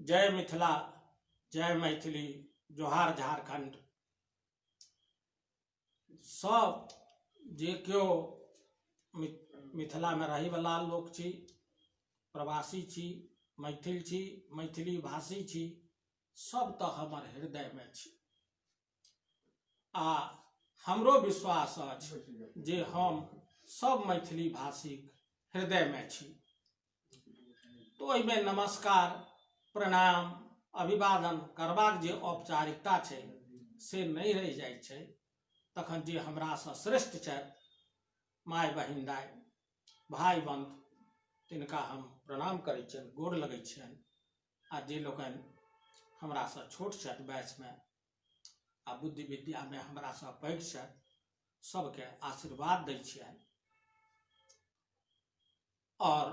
जय मिथिला, जय मैथिली, जोहार झारखंड। सब जे क्यों मिथिला में रही वाला लोग छी, प्रवासी छी, मैथिल छी, मैथिली भाषी छी, सब तो हमर हृदय में छी। आ हमरो विश्वास अछि जे हम सब मैथिली भाषी हृदय में छी। तो ओहिमे नमस्कार, प्रणाम, अभिवादन करबाक जे औपचारिकता छै से नहीं रहि जाइ छै। तखन जे हमरा से श्रेष्ठ छथि, माय बहिन दाय भाई बंध, तिनका हम प्रणाम करै छियनि, गोर लगै छियनि। आ जे लोकनि हमरा से छोट छथि वयस में आ बुद्धि विद्या में हमरा से पैघ छथि, सबके आशीर्वाद दै छियनि। और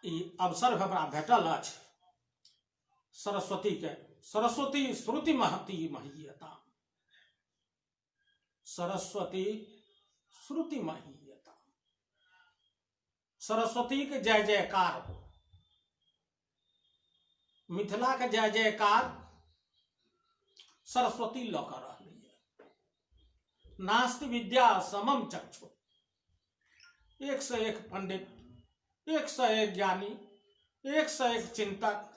ई अवसर हमरा भेटल अछि सरस्वती के, सरस्वती श्रुति महती महीयता, सरस्वती श्रुति महीयता। सरस्वती के जय जयकार हो, मिथिला के जय जयकार सरस्वती लऽ कऽ रहलै है। नास्ति विद्या समम चक्षु, 101 पंडित, 101 ज्ञानी, 101 चिंतक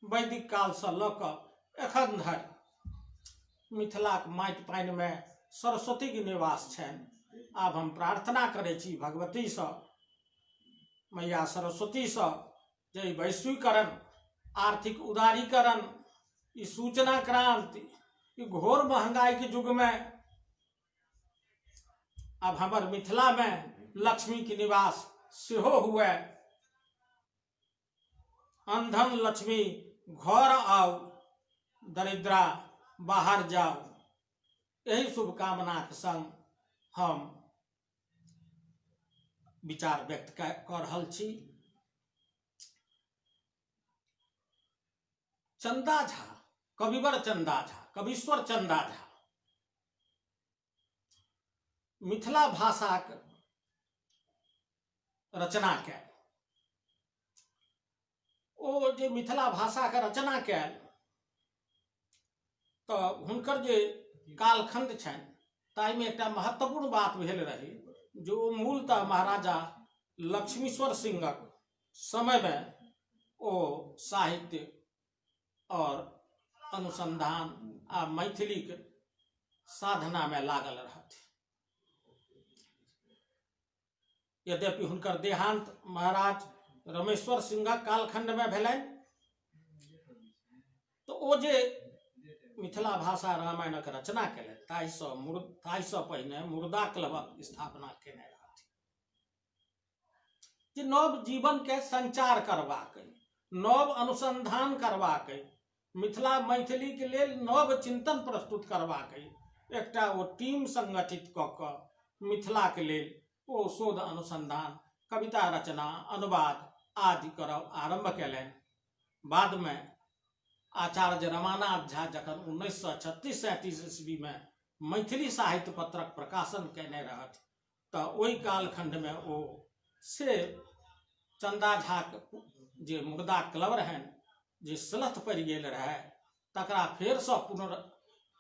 वैदिक काल से लऽ कऽ एखन धरि मिथिला के माटि पानि में सरस्वती के निवास छनि। आब हम प्रार्थना करै छी भगवती से, मैया सरस्वती से, जे वैश्वीकरण, आर्थिक उदारीकरण, ई सूचना क्रांति, ई घोर महंगाई के युग में अब हमर मिथिला में लक्ष्मी के निवास सेहो हुए। अंधन लक्ष्मी घर आओ, दरिद्रा बाहर जाओ, यही शुभकामना के संग हम विचार व्यक्त कर रहल छी। चंदा झा, कविवर चंदा झा, कवीश्वर चंदा झा मिथिला भाषा के रचना कैल। ओ जे मिथिला भाषा के रचना कैल तो हुनकर जे कालखंड छनि ताहिमे एकटा महत्वपूर्ण बात भेल रही, जो मूलतः महाराजा लक्ष्मीश्वर सिंहक समय में ओ साहित्य और अनुसंधान आ मैथिली के साधना में लागल रहथि। यद्यपि हुनकर देहांत महाराज रमेश्वर सिंहक कालखंड में भेलनि, तो ओ जे मिथिला भाषा रामायणक रचना केलनि ताहिसँ पहिने मुर्दा क्लबक स्थापना केने रहथि, जे नव जीवन के संचार करबाक, नव अनुसंधान करबाक, मिथिला मैथिली के लेल नव चिंतन प्रस्तुत करबाक एकटा ओ टीम संगठित कऽ कऽ मिथिला के लेल ओ शोध अनुसंधान, कविता रचना, अनुवाद आदि करब आरंभ केलनि। बाद में आचार्य रमानाथ झा जखन 1936-37 ईस्वी में मैथिली साहित्य पत्रक प्रकाशन केने रहथि, तऽ ओहि कालखंड में ओ से चंदा झा जे मुर्दा क्लब रहनि, जे सलथ पड़ि गेल रहे, तकरा फेर से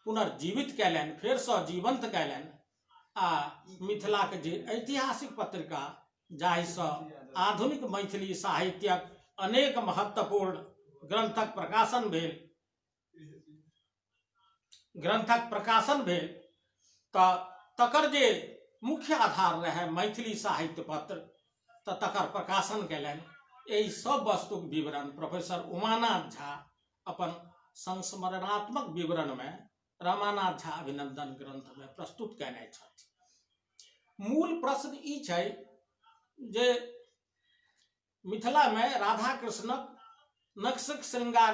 पुनर्जीवित कैलनि, फेर से जीवंत कैलनि। आ मिथिला के जे ऐतिहासिक पत्रिका, जाहिसँ आधुनिक मैथिली साहित्यक अनेक महत्वपूर्ण ग्रंथक प्रकाशन भेल, तकर जे मुख्य आधार रहे मैथिली साहित्य पत्र, तकर प्रकाशन केलनि। एहि सब वस्तुक विवरण प्रोफेसर उमानाथ झा अपन संस्मरणात्मक विवरण में रामानाथ झा अभिनंदन ग्रंथ में प्रस्तुत केने छथि। मूल प्रश्न ई छै जे मिथिला में राधा कृष्णक नक्शक श्रृंगार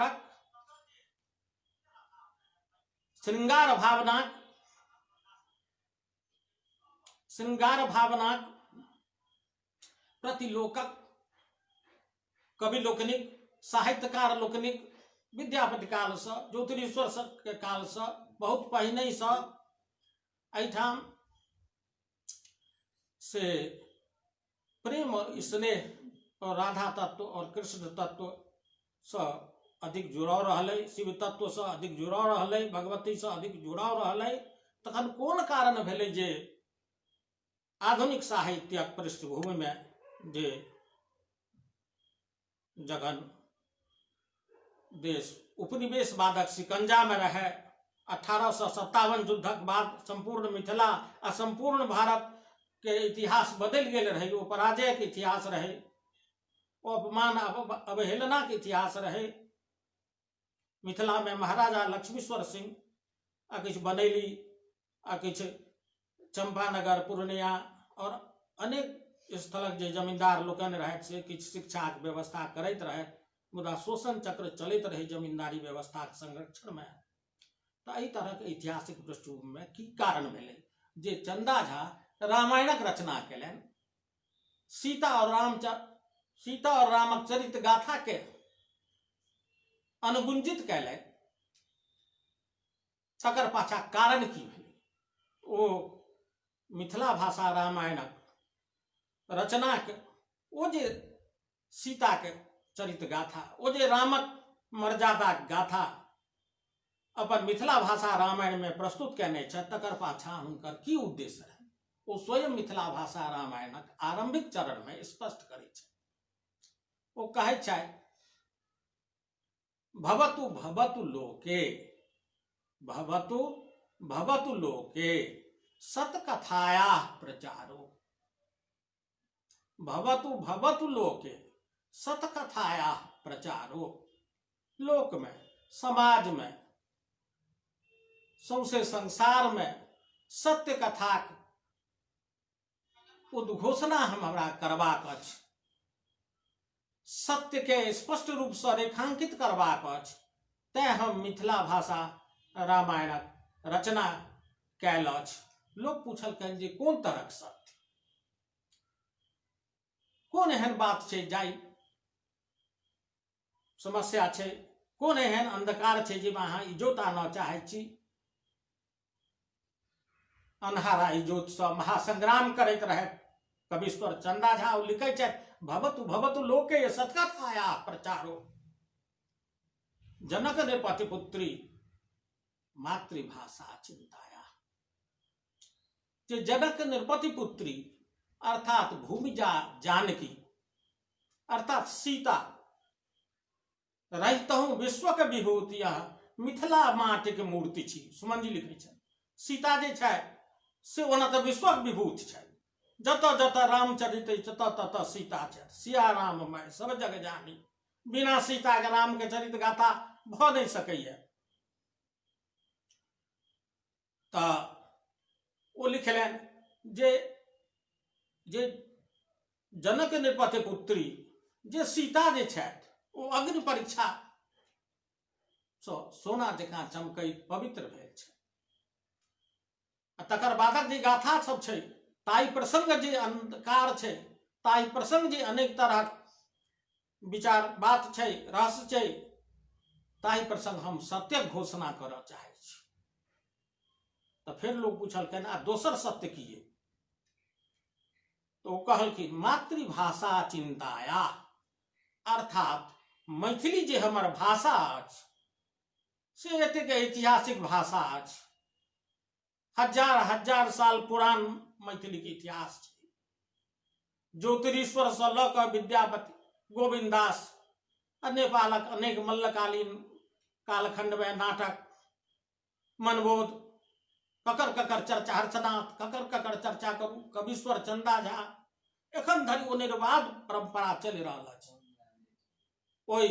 भावनाक प्रति लोकक, कवि लोकनिक, साहित्यकार लोकनिक विद्यापति काल से, ज्योतिरीश्वर के काल से, बहुत पहिने से एहिठाम से प्रेम और स्नेह और राधा तत्व और कृष्ण तत्व से अधिक जुड़ाव रहलै, शिव तत्व से अधिक जुड़ाव रहलै, भगवती से अधिक जुड़ाव रहलै, तखन कोन कारण भेलै जे आधुनिक साहित्यक पृष्ठभूमि में जे जखन देश उपनिवेशवादक शिकंजा में रहे, 1857 युद्धक बाद संपूर्ण मिथिला आ संपूर्ण भारत के इतिहास बदल गेल रहे, वो पराजय के इतिहास रहे, वो अपमान अवहेलना के इतिहास रहे। मिथिला में महाराजा लक्ष्मीश्वर सिंह आ किछु बनेली आ किछु चंपानगर पूर्णिया और अनेक स्थलक जे जमींदार लोकनि रहथि से किछु शिक्षाक व्यवस्था करैत रहथि, मुदा शोषण चक्र चलैत रहे जमींदारी व्यवस्था संरक्षण में। तो एहि तरह के ऐतिहासिक पृष्ठभूमि में की कारण भेलै जे चंदा झा रामायणक रचना केलनि, सीता और रामक चरित्र गाथा के अनुगुंजित कैलनि, तकर पाछा कारण की भेलै? ओ मिथिला भाषा रामायणक रचना के ओ जे सीता के चरित्र गाथा, ओ जे रामक मर्यादा गाथा अपन मिथिला भाषा रामायण में प्रस्तुत केने छथि, तकर पाछा हुनकर की उद्देश्य रहनि? ओ स्वयं मिथिला भाषा रामायणक आरंभिक चरण में स्पष्ट करै छै। ओ कहै छै, भवतु भवतु लोके, भवतु भवतु लोके सतकथाया प्रचारो, भवतु भवतु लोके सतकथाया प्रचारो। लोक में, समाज में, सौंसे संसार में सत्य कथा उद्घोषणा हमरा करबाक अछि, सत्य के स्पष्ट रूप से रेखांकित करबाक अछि, तें हम मिथिला भाषा रामायणक रचना कैल अछि। लोग पूछलकनि जे कोन तरहक सत्य, कोन एहन बात छै जाहि समस्या छै, कोन एहन अंधकार छै जाहिमे अहाँ इजोत आनऽ चाहै छी? अन्हारा इजोत से महासंग्राम करैत रहथि कविश्वर चंदा झा। ओ लिखै छथि, भवतु भवतु लोके सतकथाया प्रचारो, जनक नृपति पुत्री मातृभाषा चिंताया। जे जनक नृपति पुत्री अर्थात भूमिजा जानकी अर्थात सीता रहितहु विश्वक विभूति, मिथिला माटिक मूर्ति छी। सुमन जी लिखै छै, सीता जे छै से ओना तऽ विश्वक विभूति छै, जतऽ जतऽ रामचरित ततऽ ततऽ सीता छै। सिया राम मैं सब जग जानी, बिना सीता के राम के चरित गाथा भ नहीं सकैया। तऽ ओ लिखलनि जे जनक नृपति पुत्री जे सीता जे छथि ओ अग्नि परीक्षा सोना जकाँ चमकैत पवित्र भेल छै। तकर बादक जे गाथा सब छै, ताहि प्रसंग जे अंधकार छै, ताहि प्रसंग जे अनेक तरह विचार बात छै, रहस्य छै, ताहि प्रसंग हम सत्यक घोषणा करऽ चाहै छी। तऽ फिर लोग पूछलकनि, आ दोसर सत्य की है? तो ओ कहलखिन, मातृभाषा चिंताया, अर्थात मैथिली जे हमर भाषा अछि से एतेक ऐतिहासिक भाषा अछि, हजार हजार साल पुरान मैथिली के इतिहास छै। ज्योतिरीश्वर से लऽ कऽ विद्यापति, गोविंद दास, नेपालक अनेक मल्लकालीन कालखंड में नाटक, मनबोध, ककर ककर चर्चा, हर्षनाथ ककर ककर चर्चा करू, कविश्वर चंदा झा, एखन धरि ओ निर्बाध परंपरा चलि रहल अछि। ओइ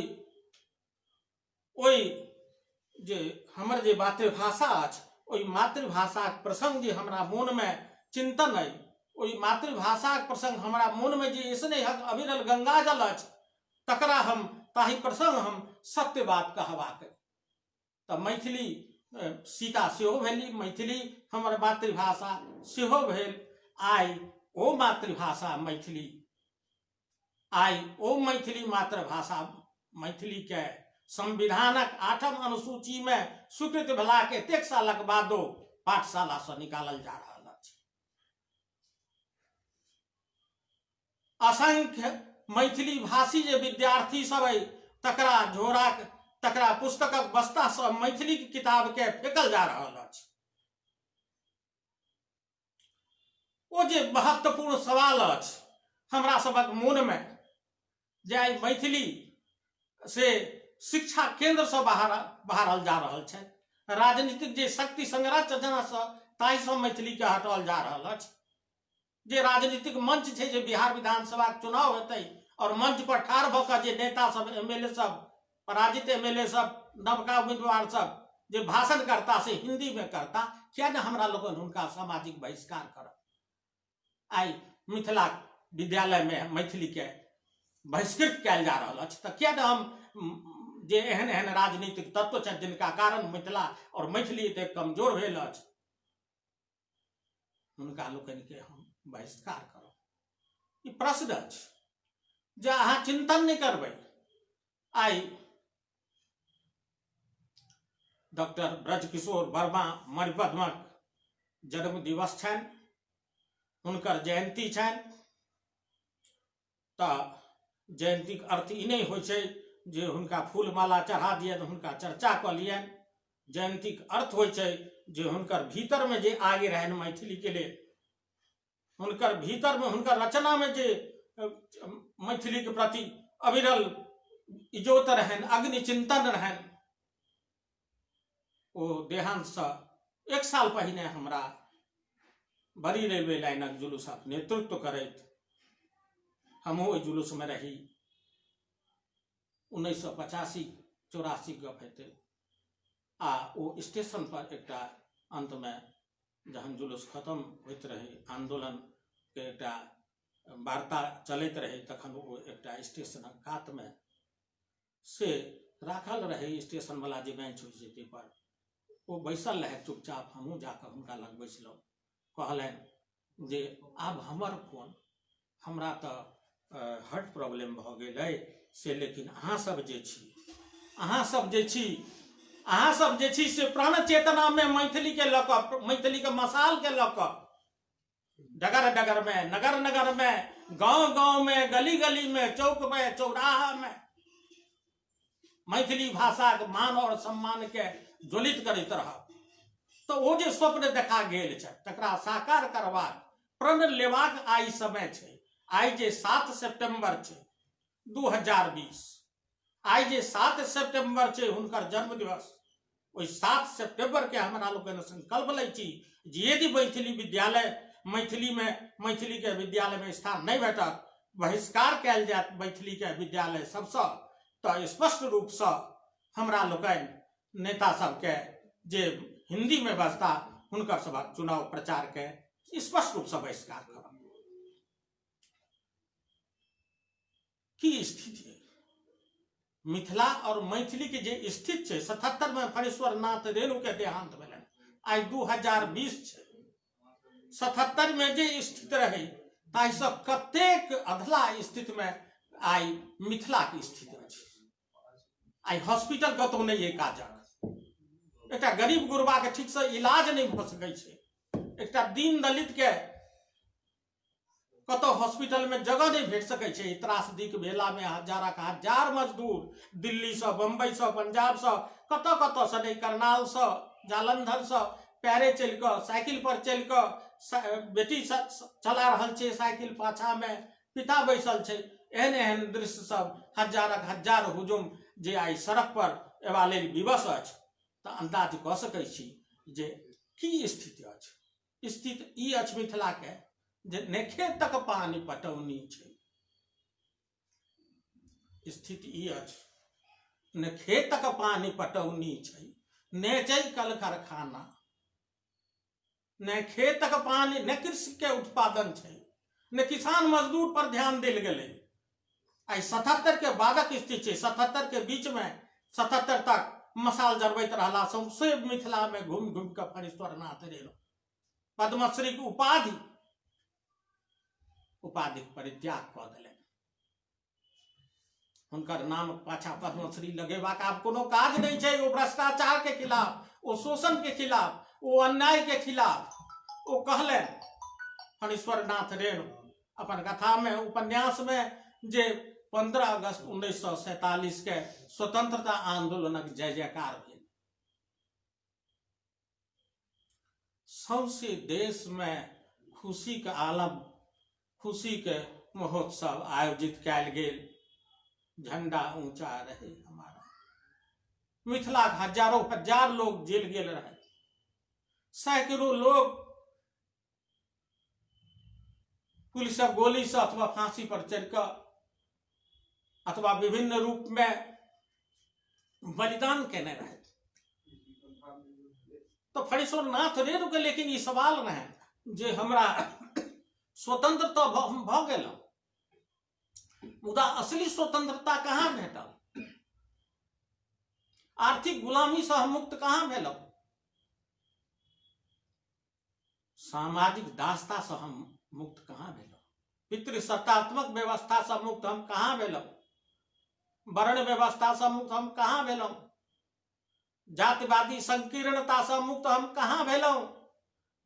जे हमर जे मातृभाषा अछि, ओइ मातृभाषाक प्रसंग जे हमरा मोन में चिंतन अइ, ओइ मातृभाषाक प्रसंग हमरा मोन में जे स्नेहक अविरल गंगाजल अछि, तकरा हम ताहि प्रसंग हम सत्य बात कहबाक। तऽ मैथिली सीता सेहो भेली, मैथिली हमर मातृभाषा सेहो भेल। आइ ओ मातृभाषा मैथिली, आइ ओ मैथिली मातृभाषा मैथिली के संविधानक 8म अनुसूची में स्वीकृत भेला के एतेक सालक बादो पाठशाला से निकालल जा रहल अछि। असंख्य मैथिली भाषी जे विद्यार्थी सब अइ, तकरा झोराक तकरा पुस्तकक बस्ता से मैथिली के किताब के फेकल जा रहल अछि। ओ जे महत्वपूर्ण सवाल अछि हमरा सबक मोन में जे आइ मैथिली से शिक्षा केंद्र से बाहरल जा रहल छै, राजनीतिक जे शक्ति संरचना से ताहि से मैथिली के हटाओल जा रहल अछि। जे राजनीतिक मंच छै, जे बिहार विधानसभा चुनाव हेतै और मंच पर ठाढ़ भऽ कऽ जे नेता सब, एमएलए सब, पराजित एमएलए सब, नवका उम्मीदवार सब जे भाषण करता से हिंदी में करता, किया न हमरा लोगन हुनका सामाजिक बहिष्कार करब। आई मिथिला विद्यालय में मैथिली के बहिष्कृत कयल जा रहल अछि, तऽ किया न हम जे एहन एहन राजनीतिक तत्व छथि जिनका कारण मिथिला और मैथिली एतेक कमजोर भेल अछि, हुनका लोकनि के हम बहिष्कार करब। ई प्रश्न अछि जे अहाँ चिंतन नहीं करबै। आई डॉक्टर ब्रजकिशोर वर्मा मणिपद्मक जन्म दिवस छनि, हुनकर जयंती छनि, तऽ जयंती के अर्थ ई नहीं होइ छै जे हुनका फूल माला चढ़ा दियनि, हुनका चर्चा कऽ लियनि। जयंती के अर्थ होइ छै जे हुनकर भीतर में जे आगे रहनि मैथिली के लेल, हुनकर भीतर में, हुनकर रचना में जे मैथिली के प्रति अविरल इजोत रहनि, अग्नि चिंतन रहनि, ओ देहांत से 1 साल पहिने हमरा बड़ी रेलवे लाइनक जुलूसक नेतृत्व करैत हमहूँ ओहि जुलूस में रही। 1985-84 गप हेतै। आ ओ स्टेशन पर एकटा अंत में जहन जुलूस खत्म होइत रहे, आंदोलन के एकटा वार्ता चलैत रहे, तखन ओ एकटा स्टेशनक कात में से राखल रहे, स्टेशन वाला जे बेंच होइ छै ताहि पर ओ बैसल रहे चुपचाप। हमहूँ जाकर हुनका लग बैसलहुँ। कहलनि जे आब हमर फोन, हमरा तऽ हार्ट प्रॉब्लम भऽ गेल अइ से, लेकिन अहाँ सब जे छी, अहाँ सब जे छी से प्राण चेतना में मैथिली के लऽ कऽ, मैथिली के मसाल के लऽ कऽ डगर डगर में, नगर नगर में, गांव गांव में, गली गली में, चौक में, चौराहा में मैथिली भाषा के मान और सम्मान के ज्वलित करैत रहब। तो ओ जे स्वप्न देखा गेल छै तकरा साकार करबाक, प्रण लेबाक आई समय छै। आई जे 7 सितंबर छै 2020, आई जे 7 सितंबर छै हुनकर जन्म दिवस, ओहि 7 सितंबर के हमरा लोगन संकल्प लै छी जे यदि मैथिली विद्यालय, मैथिली के विद्यालय में स्थान नहीं भेटत, बहिष्कार कयल जायत मैथिली के विद्यालय सबसँ, तऽ स्पष्ट रूप से हमरा लोगन नेता सबके जे हिंदी में बजता हुनकर सबक चुनाव प्रचार के स्पष्ट रूप से बहिष्कार करब। की स्थिति है मिथिला और मैथिली के जे स्थिति छै, 77 में फणीश्वर नाथ रेणु के देहांत भेलनि, आई 2020 छै। 77 में जे स्थिति रहे ताहि से कतेक अधला स्थिति में आई मिथिला की स्थिति अछि। आई हॉस्पिटल कतौ नहीं है काजक, एक गरीब गुरबा के ठीक से इलाज नहीं भऽ सकै छै, एक दीन दलित के कतौ हॉस्पिटल में जगह नहीं भेट सकै छै। त्रासदी के बेला में हजार मजदूर दिल्ली से, बंबई से, पंजाब से, कतौ कतौ से नहीं, करनाल से, जालंधर से पैरे चल कऽ, साइकिल पर चल कऽ बेटी चला रहल छै साइकिल, पाछा में पिता बैसल छै। एहन एहन दृश्य सब हजार हुजुम जे आई सड़क पर एबा लेल विवश अछि, तऽ अंदाज कऽ सकै छी जे की स्थिति अछि। स्थिति ई अछि मिथिला के जे ने खेतक पानी पटौनी छै। स्थिति ई अछि ने खेतक पानी पटौनी छै, ने छै कल कारखाना, ने खेतक पानी, ने कृषि के उत्पादन छै, ने किसान मजदूर पर ध्यान देल गेलै। आई 77 के बादक स्थिति छै। 77 के बीच में 77 तक मसाल जरबैत रहला, सौंसे मिथिला में घूम घूम के फणीश्वर नाथ रेणु पद्मश्री के उपाधि परित्याग कऽ देलनि। हुनकर नाम पाछा पद्मश्री लगेबाक आब कोनो काज नहीं छै। ओ भ्रष्टाचार के खिलाफ, ओ शोषण के खिलाफ, ओ अन्याय के खिलाफ ओ कहलनि फणीश्वर नाथ रेणु अपन कथा में, उपन्यास में जे 15 अगस्त 1947 के स्वतंत्रता आंदोलनक जय जयकार भेल। सौंसे देश में खुशी के आलम, खुशी के महोत्सव आयोजित कयल गेल। झंडा ऊंचा रहे हमारा। मिथिला के हजारों हजार लोग जेल गेल रहे। सैकड़ों लोग पुलिस गोली से अथवा फांसी पर चढ़कर अथवा विभिन्न रूप में बलिदान केने रहे। तो फणीश्वर नाथ रेणु के लेकिन ये सवाल रहे जे हमरा स्वतंत्रता भ गेल, मुदा असली स्वतंत्रता कहाँ भेटल? आर्थिक गुलामी से हम मुक्त कहाँ भेलहुं? सामाजिक दासता से हम मुक्त कहाँ भेलहुं? पितृसत्तात्मक व्यवस्था से मुक्त हम कहाँ भेलहुं? वर्ण व्यवस्था से मुक्त हम कहाँ भेलहुं? जातिवादी संकीर्णता से मुक्त हम कहाँ भेलहुं?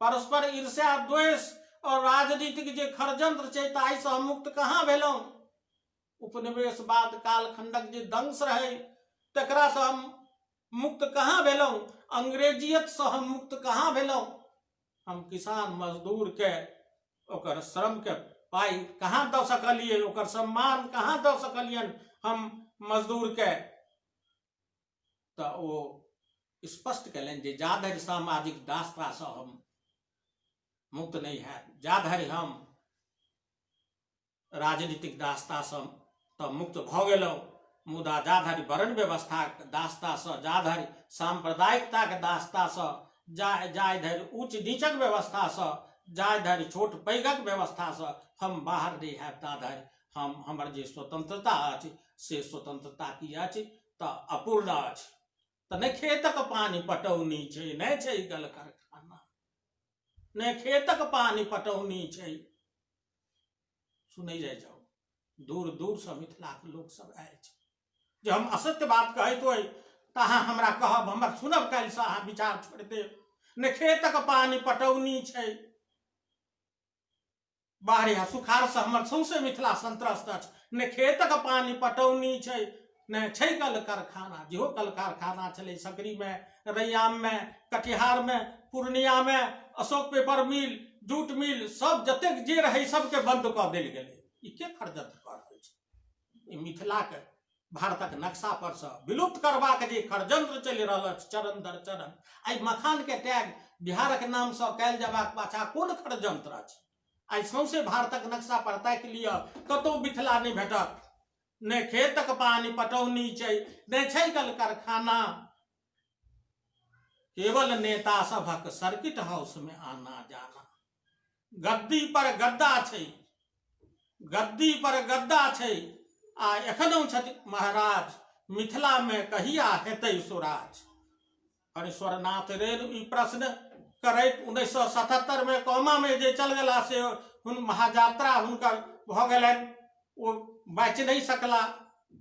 परस्पर ईर्ष्या, द्वेष और राजनीतिक जे खड़जंत्र छै ताहि से हम मुक्त कहाँ भेलहुं? उपनिवेशवाद कालखंडक जे दंश रहे तकरा से हम मुक्त कहाँ भेलहुं? अंग्रेजियत से हम मुक्त कहाँ भेलहुं? हम किसान मजदूर के ओकर श्रम के पाई कहाँ दऽ सकलियै? ओकर सम्मान कहाँ दऽ सकलियन हम मजदूर के? तो वो स्पष्ट कलन जे जाधरि सामाजिक दासता से हम मुक्त नहीं है, जाधरि हम राजनीतिक दासता से तो मुक्त भ गेलहुं, मुदा जाधरि वर्ण व्यवस्था दासता से, जाधरि सांप्रदायिकता के दासता से, जाय धरि उच्च नीचक व्यवस्था से, जाय धरि छोट पैघक व्यवस्था से हम बाहर नहीं है, ताधरि हम हमर जे स्वतंत्रता अछि से स्वतंत्रता की अछि तो अपूर्ण अछि। तो नहीं खेतक पानी पटौनी छै, नहीं छै कल कारखाना, नहीं खेतक पानी पटौनी छै। सुनै जाओ दूर दूर से मिथिला के लोग सब आयल छै। जे हम असत्य बात कहैत होय तहाँ हमरा कहब, हमर सुनब, काल्हि से अहाँ विचार छोड़ देब। ने खेतक पानी पटौनी छै। बाहरी सुखाड़ से हमर सौंसे मिथिला संत्रस्त अछि। ने खेतक पानी पटौनी छै, ने छै कल कारखाना। जेहो कल कारखाना छलै सकरी में, रैयाम में, कटिहार में, पूर्णिया में, अशोक पेपर मिल, जूट मिल, सब जतेक जे रहे सबके बंद कऽ देल गेलै। ई के षड्यंत्र कऽ रहल छै? ई मिथिला के भारतक नक्शा पर से विलुप्त करबाक जे षड्यंत्र चलि रहल अछि चरण दर चरण। आई मखान के टैग बिहारक नाम से कयल जयबाक पाछा कोन षड्यंत्र अछि? आई सौंसे भारतक नक्शा पर ताकि लिअ, कतौ मिथिला नहीं भेटत। ने खेतक पानी पटौनी छै, ने छै कल कारखाना। केवल नेता सभक सर्किट हाउस में आना जाना। गद्दी पर गद्दा छै, गद्दी पर गद्दा छै। आ एखनो छथि महाराज, मिथिला में कहिया हेतै स्वराज? फणीश्वर नाथ रेणु ई प्रश्न करैत 1977 में कोमा में जे चल गेला से हुन महायात्रा हुनकर भ गेलनि, ओ बाँचि नहीं सकला।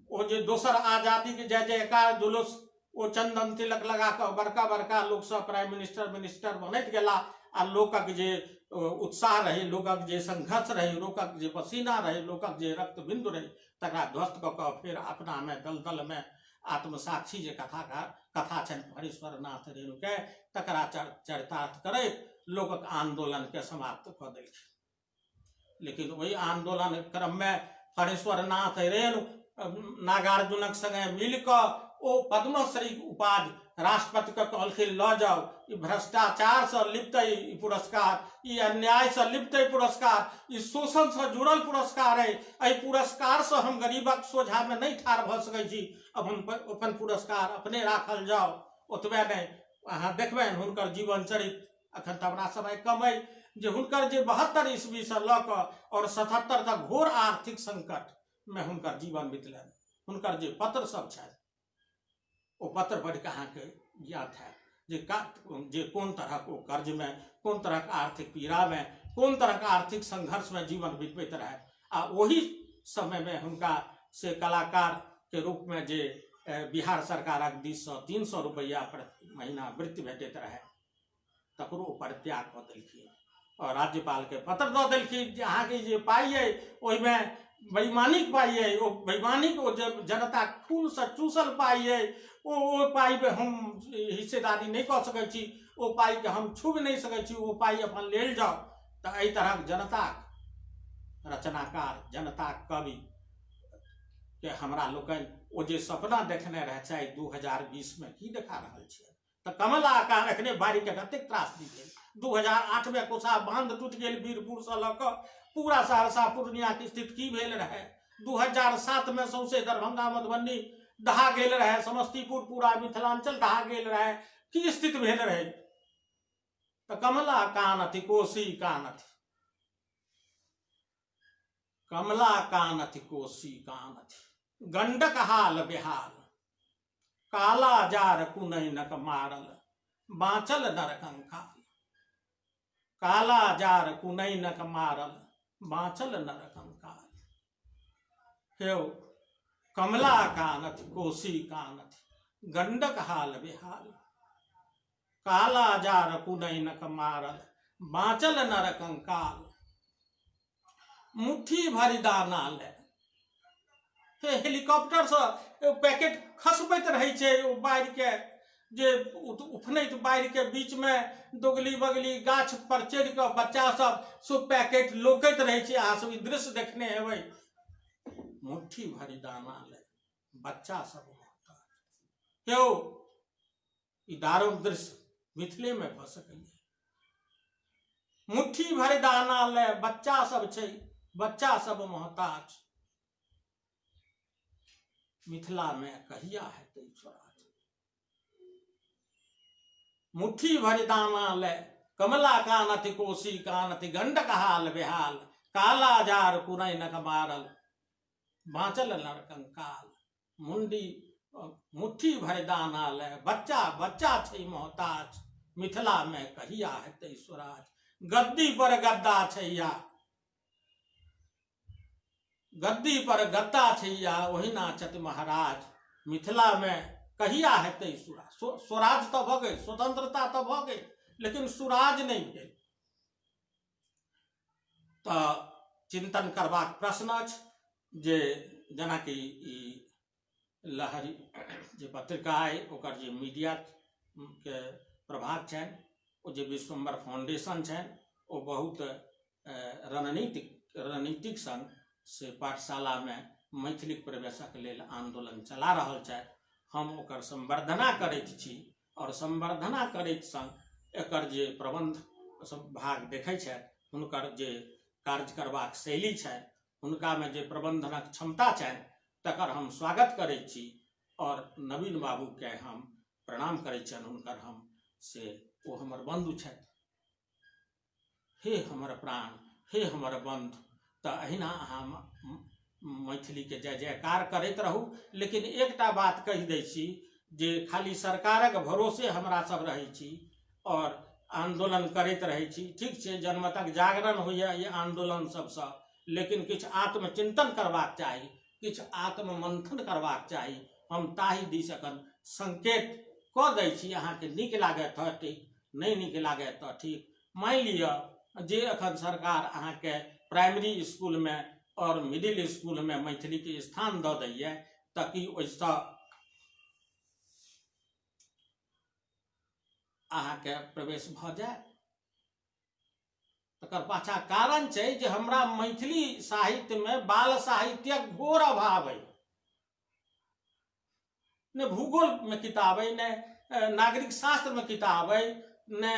ओ जे दोसर आजादी के जय जयकार जुलूस, ओ चंदन तिलक लगा कर बड़का बड़का लोग सब प्राइम मिनिस्टर बनैत गेला। आ लोकक जे उत्साह रहे, लोकक जे संघर्ष रहे, लोकक जे पसीना रहे, लोकक जे रक्त बिंदु रहे, तकरा ध्वस्त कऽ कऽ फेर अपना में दलदल में आत्मसाक्षी जे कथा छनि फणीश्वर नाथ रेणु के, तकरा चरितार्थ करैत लोकक आंदोलन के समाप्त कऽ देलखिन। लेकिन वही आंदोलन क्रम में फणीश्वर नाथ रेणु नागार्जुनक संगे मिलकर ओ पद्मश्री उपाधि राष्ट्रपति के कहलखिन लऽ जाओ। ई भ्रष्टाचार से लिप्त ई पुरस्कार, ई अन्याय से लिप्त पुरस्कार, ई शोषण से जुड़ल पुरस्कार है। एहि पुरस्कार से हम गरीबक सोझा में नहीं ठाढ़ भऽ सकै छी। अब हम अपन पुरस्कार अपने राखल जाओ। ओतबे नहीं, अहाँ देखबनि हुनकर जीवन चरित्र। अखन तऽ हमरा समय कम अइ जे हुनकर जे 72 ईस्वी से लऽ कऽ और 77 तक घोर आर्थिक संकट में हुनकर जीवन बितलनि। हुनकर जे पत्र सब छथि, ओ पत्र पढ़ि कऽ अहाँके ज्ञात है जे कोन तरहक ओ कर्ज में, कोन तरहक आर्थिक पीड़ा में, कोन तरहक आर्थिक संघर्ष में जीवन बितबैत रहे। आ ओही समय में हुनका से कलाकार के रूप में जे बिहार सरकारक दिस से 300 रुपया प्रति महीना वृत्ति भेटैत रहे, तकरो परित्याग कऽ देलखिन और राज्यपाल के पत्र दऽ देलखिन जे अहाँके जे पाइ अइ ओहिमे वैमानिक पाई है वो वैमानिक वो जब जनता खून से चूसल पाई है वो पाई पे हम हिस्सेदारी नहीं कर सकै छी, वो पाई के हम छू नहीं सकै छी, वो पाई अपन लेल जाओ। तो एहि तरह जनता रचनाकार जनता कवि के हमरा लोकनि ओ जे सपना देखने रहे चाहे 2020 में की देखा रहल छियै। तो कमला का एखने बाढ़ि के कतेक त्रास दी गेल। 2008 में कोसा बांध टूट गेल वीरपुर से लऽ कऽ पूरा सहरसा पूर्णिया की स्थिति की भेल रहे। 2007 में सौंसे दरभंगा मधुबनी दहा गेल रहे, समस्तीपुर पूरा मिथिलांचल दहा गेल रहे, की स्थिति भेल रहे। तो कमला कानथि कोसी कानथि, कमला कानथि कोसी कानथि, गंडक हाल बेहाल, काला जार कुनैनक मारल, बाँचल नर कंकाल। काला जार कुनैनक मारल, बाँचल नर कंकाल। हेउ कमला कानथि कोसी कानथि, गंडक हाल बेहाल, काला जार कुनैनक मारल, बाँचल नर कंकाल। मुट्ठी भरि दाना ले हेलीकॉप्टर से पैकेट खसबैत रहे छे बाढ़ि के, जे उफनैत बाढ़ि के बीच में दोगली बगली गाछ पर चढ़ के बच्चा सब पैकेट लोकैत रहे छे। अहाँ सब दृश्य देखने हेबै। मुट्ठी भरि दाना ले बच्चा सब महताज। हेओ ई दारुण दृश्य मिथिले में भऽ सकैए। मुट्ठी भरि दाना ले बच्चा सब छै, बच्चा सब मोहताज। मिथिला में कहिया हेतै स्वराज। मुट्ठी भरि दाना ले कमला कानथि कोसी कानथि, गंडक हाल बेहाल, काला जार कुनैनक मारल, बाँचल नर कंकाल। मुट्ठी भरि दाना ले बच्चा बच्चा छै मोहताज। मिथिला में कहिया हेतै स्वराज। गद्दी पर गद्दा छैया, गद्दी पर गद्दा छैया, वही नाचत महाराज। मिथिला में कहिया हेतै स्वराज। स्वराज तो भऽ गेल, स्वतंत्रता तो भऽ गेल, लेकिन सुराज नहीं भेल। तो चिंतन करबाक प्रश्न अछि जे जेना कि लहरी जे पत्रिका अइ ओकर जे मीडिया के प्रभाव छनि, ओ जे विश्वम्बर फाउंडेशन छनि, ओ बहुत रणनीतिक संग से पाठशाला में मैथिली प्रवेशक लेल आंदोलन चला रहल छथि। हम ओकर संवर्धना करैत छी और संवर्धना करैत संग एकर जे प्रबंध सब भाग देखै छथि, हुनकर जे कार्य करबाक शैली छनि, हुनका में जे प्रबंधनक क्षमता छनि, तकर हम स्वागत करैत छी और नवीन बाबू के हम प्रणाम करैत छनि। हुनकर हम से ओ हमर बंधु छथि। हे हमर प्राण, हे हमर बंधु। तो अहिना अहाँ मैथिली के जय जयकार करैत रहू। लेकिन एकटा बात कहि दै छी जे खाली सरकारक भरोसे हमरा सब रहै छी और आंदोलन करैत रहै छी। ठीक छै, जनमतक जागरण होइए ये आंदोलन सबसँ, लेकिन किछु आत्मचिंतन करबाक चाही, किछु आत्ममंथन करबाक चाही। हम ताहि दिस एखन संकेत कऽ दै छी। अहाँके नीक लागै तऽ ठीक, नहीं नीक लागै तऽ ठीक। मान लिअ जे एखन सरकार अहाँके प्राइमरी स्कूल में और मिडिल स्कूल में मैथिली के स्थान दऽ दैए, तऽ कि ओहिसँ अहाँके प्रवेश भऽ जाए। तकर पाछा कारण छै जे हमरा मैथिली साहित्य में बाल साहित्यक घोर अभाव अइ। ने भूगोल में किताब अइ, ने नागरिक शास्त्र में किताब अइ, ने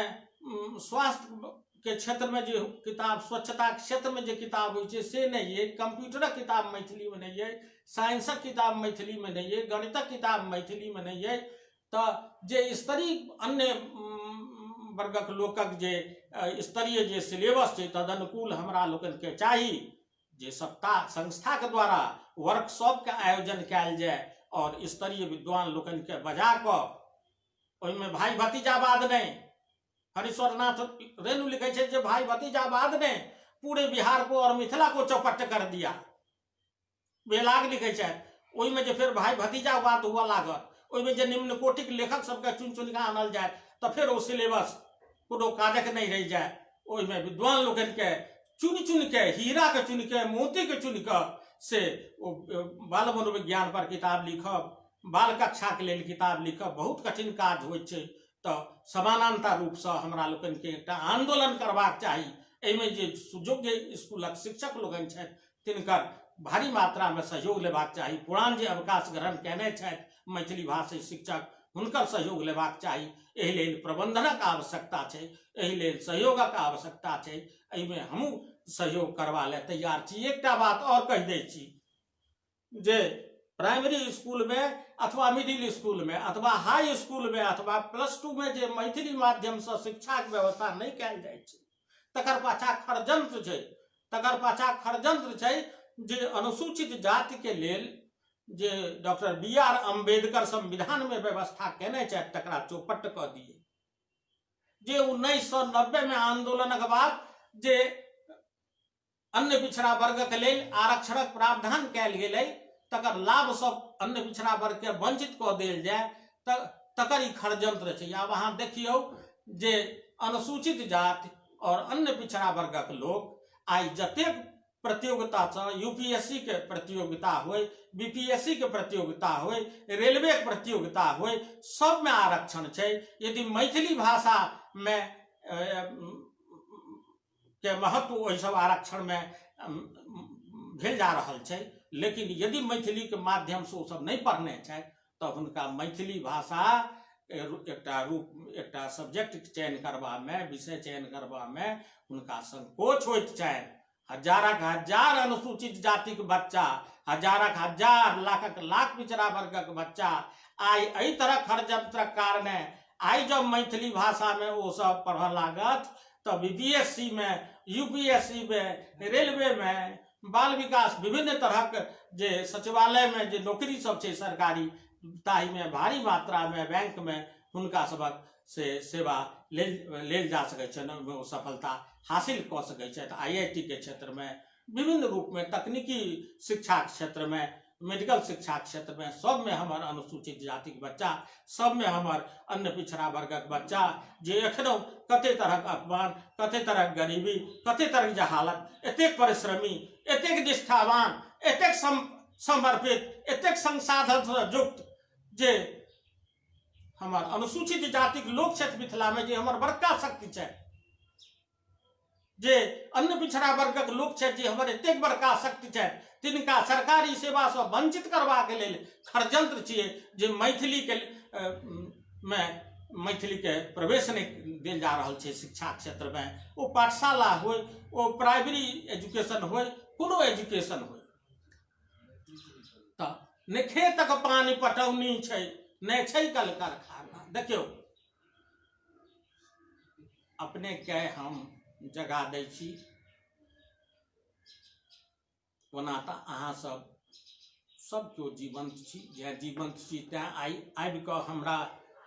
स्वास्थ्य के क्षेत्र में जो किताब, स्वच्छता के क्षेत्र में जो किताब होइ छै से नहीं है, कंप्यूटरक किताब मैथिली में नहीं है, साइंसक किताब मैथिली में नहीं है, गणितक किताब मैथिली में नहीं है। तो जे स्तरीय अन्य वर्गक लोकक जे स्तरीय जे सिलेबस छै तदनुकूल हमरा लोकन के चाही, जे सप्ताह संस्था के द्वारा वर्कशॉप के आयोजन कैल जाए और स्तरीय विद्वान लोकन के बजा कऽ ओहिमे भाई भतीजावाद नहीं। हरीश्वरनाथ रेणु लिखे छे जे भाई भतीजावाद ने पूरे बिहार को और मिथिला को चौपट कर दिया। बेलाग लिखे छे ओहिमे जे फिर भाई भतीजावाद हुआ लागत, ओहिमे जे निम्न कोटिक लेखक सबके चुन चुन के आनल जाए तो फिर वो सिलेबस कोनो काजक नहीं रह जाए। ओहिमे विद्वान लोकन के चुन चुन के, हीरा के चुन के, मोती के चुन के से बाल मनोविज्ञान पर किताब लिखब, बाल कक्षा के लेल किताब लिखब बहुत कठिन काज होइत छै। तो समानांतर रूप से हमरा लोकन के एकटा आंदोलन करबाक चाही। एहिमे जे सुयोग्य स्कूलक शिक्षक लोगन छथि तिनकर भारी मात्रा में सहयोग लेबाक चाही। पुरान जे अवकाश ग्रहण केने छथि मैथिली भाषी शिक्षक हुनकर सहयोग लेबाक चाही। एहि लेल प्रबंधनक आवश्यकता छै, एहि लेल सहयोगक आवश्यकता छै। एहिमे हमहूँ सहयोग करबा ले तैयार छी। एकटा बात और कहि दै छी जे प्राइमरी स्कूल में अथवा मिडिल स्कूल में अथवा हाई स्कूल में अथवा +2 में जे मैथिली माध्यम से शिक्षा के व्यवस्था नहीं कयल जाइ छै तकर पाछा षड्यंत्र छै। तकर पाछा षड्यंत्र छै जे अनुसूचित जाति के लेल जे डॉक्टर B.R. अम्बेडकर संविधान में व्यवस्था केने छथि तकरा चौपट कऽ दिए। जे 1990 में आंदोलनक बाद जे अन्य पिछड़ा वर्ग के लेल आरक्षणक प्रावधान कयल गेलै तकर लाभ सब अन्य पिछड़ा वर्ग के वंचित कऽ देल जाय तकर ई षड्यंत्र छै। आब अहाँ देखियौ जे अनुसूचित जाति और अन्य पिछड़ा वर्गक लोक आई जतेक प्रतियोगिता से UPSC के प्रतियोगिता होय, BPSC के प्रतियोगिता होय, रेलवे के प्रतियोगिता होय, सब में आरक्षण छै। यदि मैथिली भाषा में के महत्व ओहि सब आरक्षण में भेल जा रहल छै, लेकिन यदि मैथिली के माध्यम से ओ सब नहीं पढ़ने छथि तो हुनका मैथिली भाषा एकटा सब्जेक्ट चयन करबा में, विषय चयन करबा में हुनका संकोच होइत छनि। हजारक हजार अनुसूचित जाति के बच्चा, हजारक हजार, लाखक लाख पिछड़ा वर्गक बच्चा आई एहि तरह षड्यंत्रक कारणे आई जब मैथिली भाषा में वो सब पढ़ लागत तो BPSC में, UPSC में, रेलवे में, बाल विकास विभिन्न तरहक जे सचिवालय में जे नौकरी सब छै सरकारी ताहि में भारी मात्रा में बैंक में हुनका सबक से सेवा लेल जा सकै छै, सफलता हासिल कऽ सकै छथि। IIT के क्षेत्र में, विभिन्न रूप में, तकनीकी शिक्षा क्षेत्र में, मेडिकल शिक्षा क्षेत्र में, सब में हमर अनुसूचित जाति के बच्चा, सब में हमर अन्य पिछड़ा वर्गक बच्चा जे एखनो कते तरहक अपमान, कते तरहक गरीबी, कते तरहक जहालत, एतेक परिश्रमी, एतेक निष्ठावान, एतेक समर्पित, एतेक संसाधन से युक्त जे हमर अनुसूचित जाति के लोक छथि मिथिला में जे हमर बड़का शक्ति छै, जे अन्य पिछड़ा वर्गक लोक छथि जे हमर एतेक बड़का शक्ति छथि, तिनका सरकारी सेवा से वंचित करबा के लेल षड्यंत्र छियै जे मैथिली के में मैथिली के प्रवेश नहीं देल जा रहल छै शिक्षा क्षेत्र में। वो पाठशाला होय, वो प्राइमरी एजुकेशन होय, कोनो एजुकेशन होय, तो ने खेतक पानी पटौनी छै, ने छै कल कारखाना। देखियो अपने के हम जगा दै छी, ओना तऽ अहाँ सब केओ जीवंत छी, जे जीवंत छी तैं आबि कऽ हमरा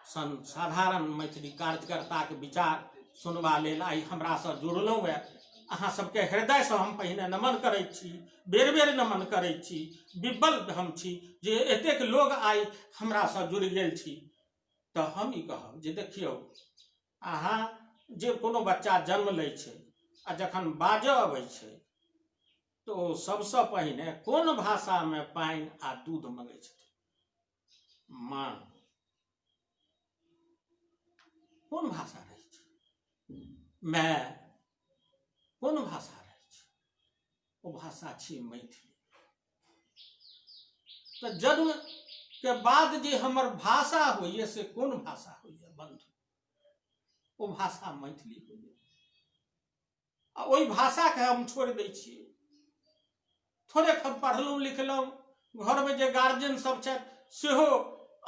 सन साधारण मैथिली कार्यकर्ता के विचार सुनबा लेल आई हमरा से जुड़लहुँ है। अहाँ सबके हृदय से हम पहिने नमन करै छी, बेर बेर नमन करै छी। विब्बल हम छी जे एतेक लोग आई हमरा से जुड़ि गेल छी। तो हम ई कहब जे देखियौ अहाँ जे कोनो बच्चा जन्म लै छै आ जखन बाजऽ अबै छै तो सबसे पहिने कोन भाषा में पानि आ दूध मंगै छथिन? माँ। कोन भाषा रहै छै? माय। कोन भाषा रहै छै? ओ भाषा छी मैथिली। तो जन्म के बाद जे हमर भाषा होइए से कोन भाषा होइए बंधु? ओ भाषा मैथिली होइए। आ ओहि भाषा के हम छोड़ दै छियै। थोड़े हम पढ़लहुँ लिखलहुँ, घर में जे गार्जियन सब छथि सेहो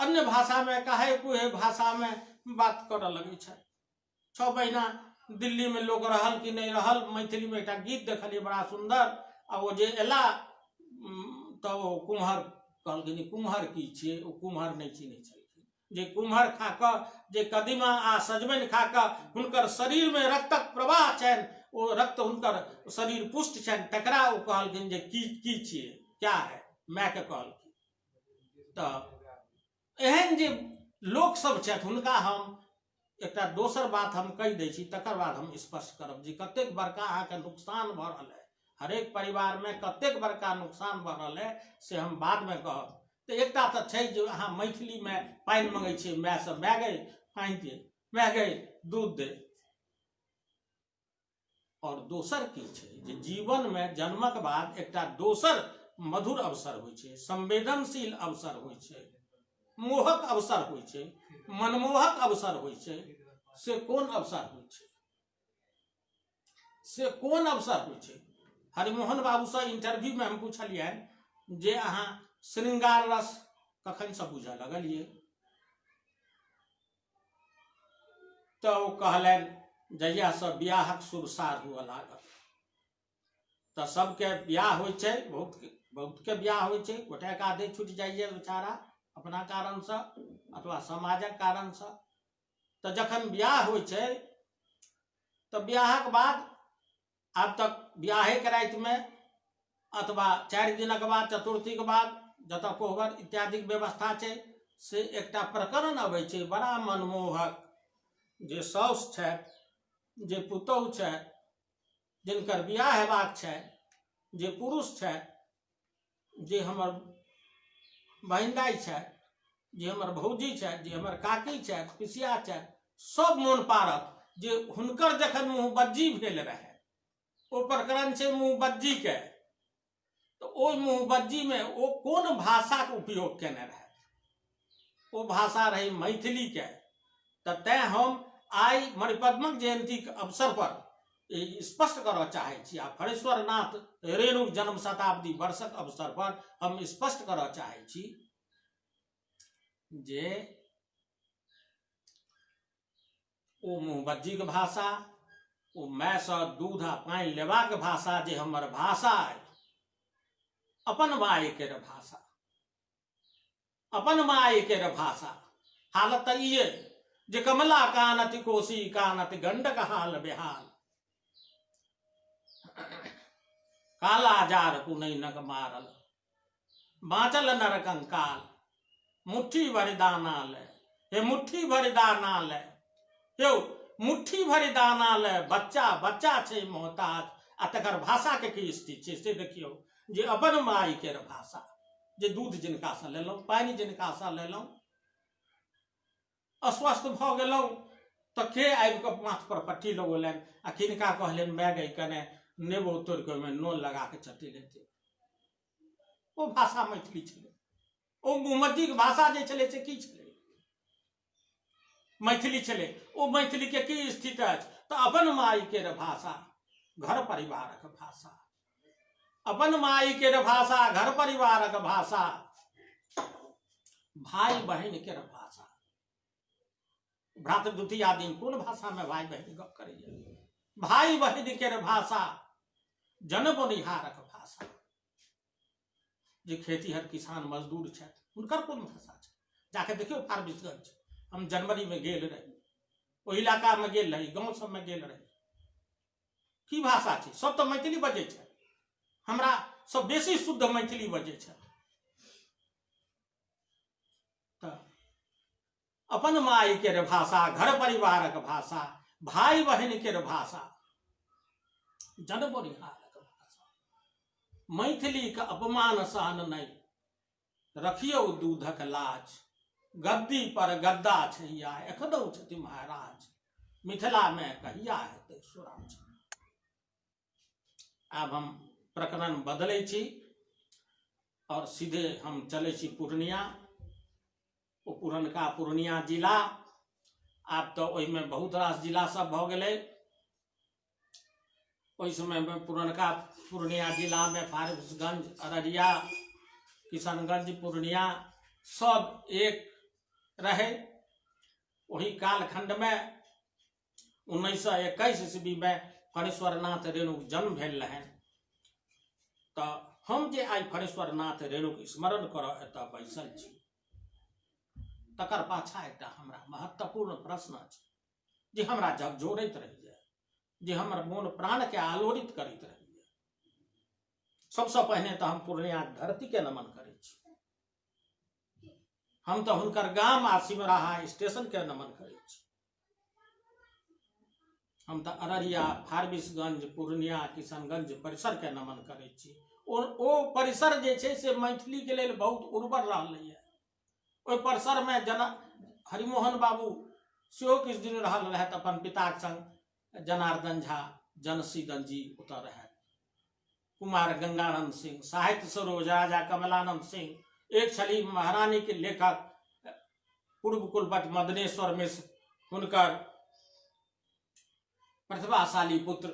अन्य भाषा में, काहे कुहे भाषा में बात करऽ लगै छथि। 6 महीना दिल्ली में लोग रहल कि नहीं रहल, मैथिली में एकटा गीत देखलिए बड़ा सुंदर, आ वो जे एला तो कुम्हर कहलखिन कुम्हर की छियै? ओ कुम्हर नहीं चिन्है छलखिन। जे कुम्हर खा कऽ, जे कदीमा आ सजमनि खा कऽ हुनकर शरीर में रक्तक प्रवाह छनि, ओ रक्त हुनकर शरीर पुष्ट छनि, तकरा ओ कहलखिन जे की छियै, क्या है? माय के कहलखिन। तो एहन जे लोक सब छथि हुनका हम एकटा दोसर बात हम कहि दै छी, तकर बाद हम स्पष्ट करब जे कतेक बड़का अहाँके नुकसान भऽ रहल है हरेक परिवार में कतेक बड़का नुकसान भऽ रहल है से हम बाद में कहब। तो एकटा तऽ छै जे अहाँ मैथिली में पानि मंगै छियै माय से, माय गई पानि दे, माय गई दूध दे। और दोसर की छै जे जीवन में जन्मक बाद एकटा दोसर मधुर अवसर होइ छै, संवेदनशील अवसर होइ छै, मोहक अवसर होइ छै, मनमोहक अवसर होइ छै। से कोन अवसर होइ छै? से कोन अवसर होइ छै? हरिमोहन बाबू से इंटरव्यू में हम पूछलियनि जे अहाँ श्रृंगार रस कखन से बुझऽ लगलियै? तो ओ कहलनि जहिया से बियाहक शुभ सार हुअ लागल। तो सबके बियाह होइ छै, बहुत के बियाह होइ छै, गोटेक आधे छूटि जाइए बेचारा अपना कारण से अथवा समाजक कारण से। तो जखन बियाह होइ छै तो बियाहक बाद आब तक बियाहे के राति में अथवा 4 दिनक बाद, चतुर्थी के बाद जतऽ कोहबर इत्यादि व्यवस्था छै से एकटा प्रकरण अबै छै बड़ा मनमोहक, जे साउस छथि, जे पुतौह छथि, जिनकर बियाह हेबाक छै, जे पुरुष छथि, जे हमर बहिनदाई छथि, जे हमर भौजी छथि, जे हमर काकी छथि, पिसिया छथि, सब मोन पारत जे हुनकर जखन मुँह बज्जी भेल रहे, ओ प्रकरण छै मुँह बज्जी के, तो ओहि मुँह बज्जी में ओ कोन भाषा के उपयोग केने रहे? ओ भाषा रही मैथिली के। तो तैं हम आई मणिपद्मक जयंती के अवसर पर स्पष्ट करऽ चाहे छी, आ फणेश्वर नाथ रेणुक जन्म शताब्दी वर्षक अवसर पर हम स्पष्ट करऽ चाहे छी जे ओ मुँहबज्जी के भाषा, ओ माय से दूध आ पानि लेबाक भाषा जे हमर भाषा है, अपन माय के भाषा, अपन माय के भाषा। हालत तो ये जे कमला कानति कोसी कानति गंडक हाल बेहाल, काला जार पुनई नग मारल, बाँचल नर कंकाल, मुट्ठी भरि दाना ले, हे मुट्ठी भरि दाना ले, यौ मुट्ठी भरि दाना ले, बच्चा बच्चा छै मोहताज। आ तकर भाषा के की स्थिति छै से देखियौ, जे अपन माय के भाषा, जे दूध जिनका से लेलौं, पानि जिनका से लेलौं, अस्वस्थ भऽ गेलौं तो के आबि कऽ माथ पर पट्टी लगौलनि आ किनका कहलनि माय गई कने नेबो तोड़ के ओहिमे नून लगा के चट्टी लेते। ओ भाषा मैथिली छलै। ओ मुँहबज्जी के भाषा जे छलै से की छलै? मैथिली छलै। ओ मैथिली के की स्थिति अछि? तो अपन माय के भाषा, घर परिवारक भाषा, अपन माय के भाषा, घर परिवारक भाषा, भाई बहन के भाषा। भ्रातृद्वितीया दिन कोन भाषा में भाई बहन गप करैया? भाई बहन के भाषा, जन बोनिहारक भाषा। जे खेतीहर किसान मजदूर छथि हुनकर कोन भाषा छै? जाके देखियो फारबिसगंज, हम जनवरी में गेल रही, ओ इलाका में गेल रही, गांव सब में गेल रही, की भाषा छै? सब तो मैथिली बजै छै, हमरा सब बेसी शुद्ध मैथिली बजै छै। अपन माय के भाषा, घर परिवारक भाषा, भाई बहन के भाषा, जन बोनिहारक भाषा। मैथिली के अपमान सहन नहीं, रखियो दूधक लाज, गद्दी पर गद्दा छैया, एखनो छथि महाराज, मिथिला में कहिया हेतै स्वराज। आब हम प्रकरण बदलै छी और सीधे हम चलै छी पूर्णिया। ओ पुरनका पूर्णिया जिला, आब तो ओहि में बहुत रास जिला सब भऽ गेलै। ओहि समय में पुरनका पूर्णिया जिला में फारबिसगंज, अररिया, किशनगंज, पूर्णिया सब एक रहे। वही कालखंड में 1921 ईस्वी में फणेश्वर नाथ रेणुक जन्म भेल रहनि। तो हम जे आई फणेश्वर नाथ रेणुक स्मरण करऽ एतऽ बैसल छी, तकर पाछा एकटा हमरा महत्वपूर्ण प्रश्न अछि जे हमरा झकझोरैत रहैया, जे हमर मोन प्राण के आलोड़ित करैत रहैया। सबसे पहिने तो हम पूर्णिया धरती के नमन करै छी। हम तो हुनकर गाम आ सिमराहा स्टेशन के नमन करै छी। हम तऽ अररिया, फारबिसगंज, पूर्णिया, किशनगंज परिसर के नमन करै छी। ओ परिसर जे छै से मैथिली के लेल बहुत उर्वर रहलैए। ओहि परिसर में हरिमोहन बाबू सेहो किछु दिन रहल रहथि अपन पिताक संग। जनार्दन झा, जनसीदन जी ओतऽ रहथि, कुमार गंगानंद सिंह, साहित्य सरोज राजा कमलानंद सिंह, एक छली महारानी के लेखक पूर्व कुलपति मदनेश्वर मिश्र, हुनकर प्रतिभाशाली पुत्र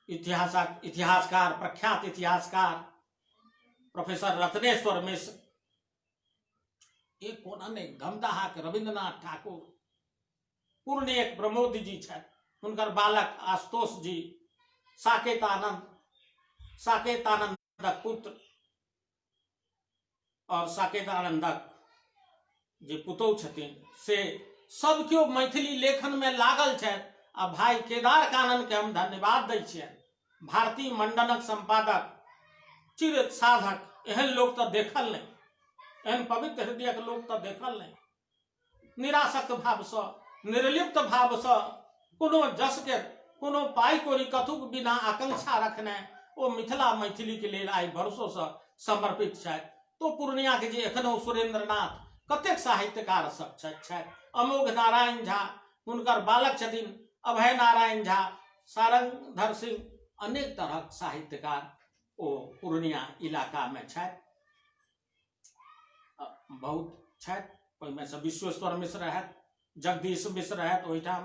इतिहासकार, प्रख्यात इतिहासकार प्रोफेसर रत्नेश्वर मिश्र, एक कोना ने धमदाहा के रविन्द्रनाथ ठाकुर, पूर्ण एक प्रमोद जी छथि, हुनकर बालक आशुतोष जी, साकेतानंदक पुत्र और साकेतानंदक जे पुतौह छथिन से सब केओ मैथिली लेखन में लागल छथि। आ भाई केदार कानन के हम धन्यवाद दै छियनि। भारती मंडनक संपादक, चिर साधक, एहन लोग तो देखल नहीं, एहन पवित्र हृदय के लोग तो देखल नहीं। निरासक्त भाव से, निर्लिप्त भाव से, कोनो जस के, कोनो पाई कोरी कथुक बिना आकांक्षा रखने ओ मिथिला मैथिली के लेल आई वर्षों से समर्पित छथि। तो पूर्णिया के जे एखनो सुरेंद्रनाथ, कतेक साहित्यकार सब छथि, अमोघ नारायण झा, हुनकर बालक छथिन अभय नारायण झा, सारंगधर सिंह, अनेक तरह साहित्यकार ओ पूर्णिया इलाका में छथि, बहुत छथि। ओहिमे से विश्वेश्वर मिश्र रहथि, जगदीश मिश्र रहथि ओहिठाम,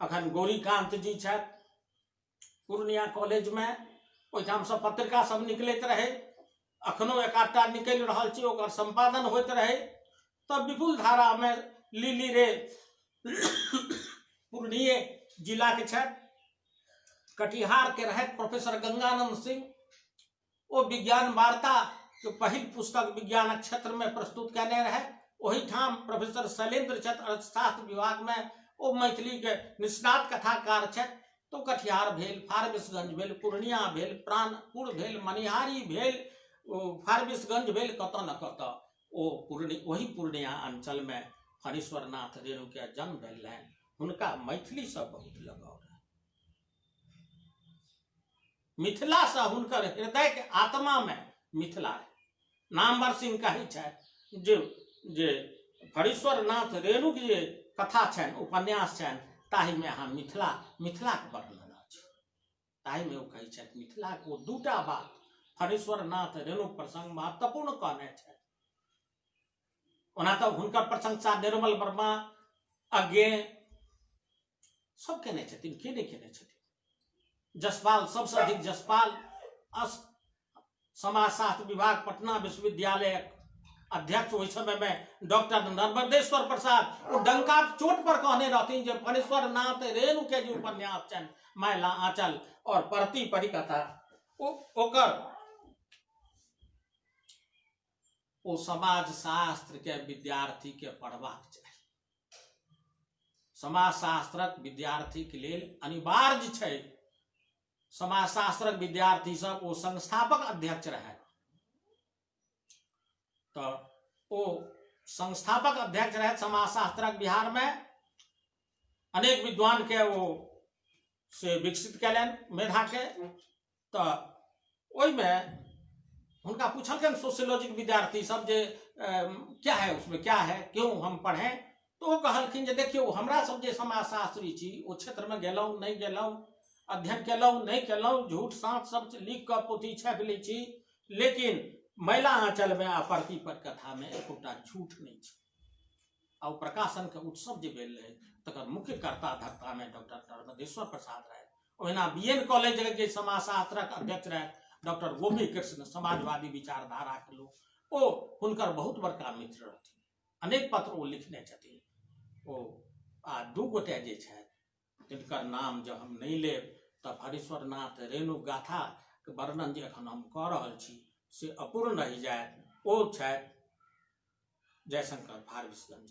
अखन गौरीकांत जी छथि पूर्णिया कॉलेज में, ओहिठाम से पत्रिका सब निकलैत रहे, अखनो एक आधटा निकलि रहल छै, ओकर संपादन होइत रहे। तब विपुल धारा में लिली रे पूर्णिये जिला के छथि। कटिहार के रहथि प्रोफेसर गंगानंद सिंह, ओ विज्ञान वार्ता के पहिल पुस्तक विज्ञान क्षेत्र में प्रस्तुत करने रहे। वही ठाम प्रोफेसर शैलेंद्र छथि अर्थशास्त्र विभाग में, ओ मैथिली के निष्णात कथाकार छथि। तो कटिहार भेल, फारबिसगंज भेल, पूर्णिया भेल, प्राणपुर भेल, मनिहारी भेल, फारबिसगंज भेल, कतऽ न कतऽ वही पूर्णिया अंचल में हरीश्वर नाथ रेणु के जन्म भेल रहनि। हुनका मैथिली से बहुत लगाव रहे, मिथिला से हुनकर हृदय के आत्मा में मिथिला है। नामवर सिंह कहै छथि जे हरीश्वर नाथ रेणु के जे कथा छनि, उपन्यास छनि, ताहि में अहाँ मिथिला के वर्णन अछि। ताहि में ओ कहै छथि मिथिला को दूटा बात हरीश्वर नाथ रेणु प्रसंग महत्वपूर्ण कहने छथि। ओना तऽ हुनकर प्रशंसा निर्मल वर्मा, अज्ञे सब केने छथिन, के नहीं केने छथिन। जसपाल, सबसे अधिक जसपाल समाजशास्त्र विभाग पटना विश्वविद्यालय अध्यक्ष ओहि समय में डॉक्टर नर्मदेश्वर प्रसाद, वो डंका चोट पर कहने रहथिन जे फणीश्वर नाथ रेणु के जो उपन्यास छनि, मैला आंचल और परती परिकथा, ओकर ओ समाज शास्त्र के विद्यार्थी के पढ़बाक चाही। समाज शास्त्रक विद्यार्थी के लेल अनिवार्य छै। समाज शास्त्रक विद्यार्थी सब ओ संस्थापक अध्यक्ष रहे, तो ओ संस्थापक अध्यक्ष रहे समाज शास्त्रक बिहार में। अनेक विद्वान के वो से विकसित कैलन मेधा के। तो ओहि में उनका पूछलखिन सोशियोलॉजिक विद्यार्थी सब जे क्या है उसमें, क्या है, क्यों हम पढ़ें। तो वो कहलखिन जे देखियो हमरा सब जे समाजशास्त्री छी, ओ क्षेत्र में गेलहुँ नहीं गेलहुँ, अध्ययन केलहुँ नहीं केलहुँ, झूठ साँच सब लिख कऽ पोथी छापि लै छी, लेकिन मैला आंचल में आ परती पर कथा में एकोटा झूठ नहीं छै। आ प्रकाशन के उत्सव जे भेल रहे तकर मुख्य कर्ता धर्ता में डॉक्टर नर्मदेश्वर प्रसाद रहे। ओहिना बीएन कॉलेज के समाजशास्त्रक अध्यक्ष रहे डॉक्टर गोपी कृष्ण, समाजवादी विचारधारा के लोग, ओ हुनकर बहुत बड़का मित्र रहथिन। अनेक पत्र ओ लिखने छथिन। ओ आ दू गोटे जे छथि तिनकर नाम जब हम नहीं लेब तब हरीश्वर नाथ रेणु गाथा के वर्णन जे एखन हम कऽ रहल छी से अपूर्ण रहि जायत। ओ छथि जयशंकर फारबिसगंज,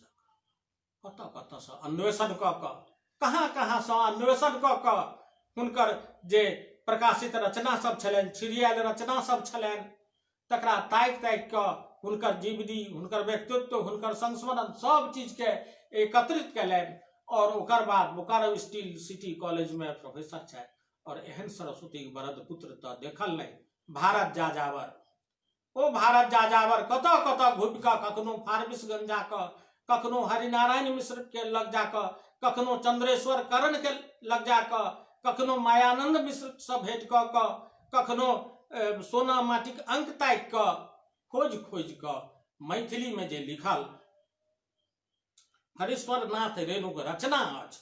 कतऽ कतऽ से अन्वेषण कऽ कऽ, कहाँ कहाँ से अन्वेषण कऽ कऽ हुनकर जे प्रकाशित रचना सब छलनि, छिड़ियाल रचना सब छलनि, तकरा ताकि ताकि कऽ हुनकर जीवनी, हुनकर व्यक्तित्व, हुनकर संस्मरण सब चीज के एकत्रित कैलनि और ओकर बाद बोकारो स्टील सिटी कॉलेज में प्रोफेसर छै और एहन सरस्वती के बरद पुत्र तो देखल नहीं। भारत जाजावर ओ भारत जाजावर कत कत घुमि कऽ कखनो फारबिसगंज जाकऽ, कखनो हरिनारायण मिश्र के लग जाकऽ, कखनो चंद्रेश्वर करण के लग जाकऽ, कखनो मायानंद मिश्र से भेंट कऽ कऽ, कखनो सोना माटिक अंक ताकि कऽ खोज खोज कऽ मैथिली में जे लिखल हरीश्वर नाथ रेणुक रचना अछि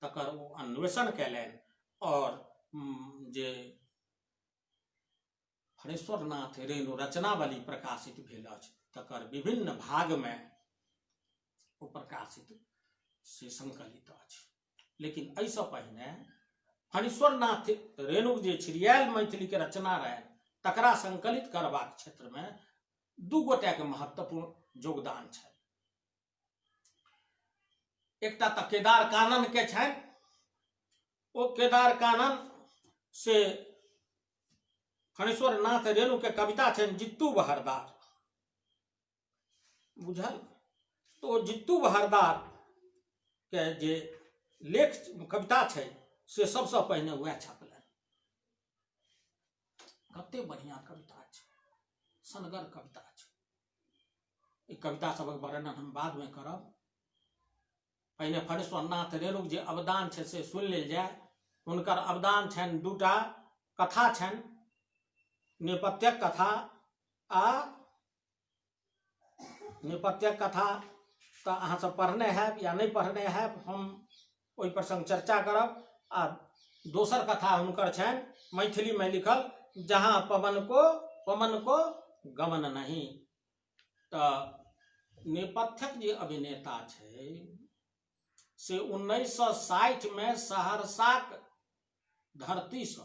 तकर ओ अन्वेषण कयलनि और जे हरीश्वर नाथ रेणु रचनावली प्रकाशित भेल अछि तकर विभिन्न भाग में ओ प्रकाशित से संकलित अछि। लेकिन एहिसँ पहिने हरीश्वर नाथ रेणुक जे छिड़ियाल मैथिली के रचना रहनि तकरा संकलित करबाक क्षेत्र में दू गोटे के महत्वपूर्ण योगदान छै। एकटा तऽ केदार कानन के छनि, ओ केदार कानन से हरीश्वर नाथ रेणु के कविता छनि जित्तू बहरदार, बुझल। तो जित्तू बहरदार के जे लेख कविता छै से सबसे पहिने वह छपलनि। कते बढ़िया कविता छै, सनगर कविता छै। ई कविता सबक वर्णन हम बाद में करब। पहिने हरीश्वर नाथ रेणुक जे अवदान छै से सुनि लेल जाय। हुनकर अवदान छनि दूटा कथा छनि, नेपथ्यक कथा आ नेपथ्यक कथा तऽ अहाँ सब पढ़ने हैब या नहीं पढ़ने हैब, हम ओहि प्रसंग चर्चा करब। आ दोसर कथा हुनकर छनि मैथिली में लिखल जहाँ पवन को गमन नहीं। तऽ नेपथ्यक जे अभिनेता छै से 1960 में सहरसाक धरती से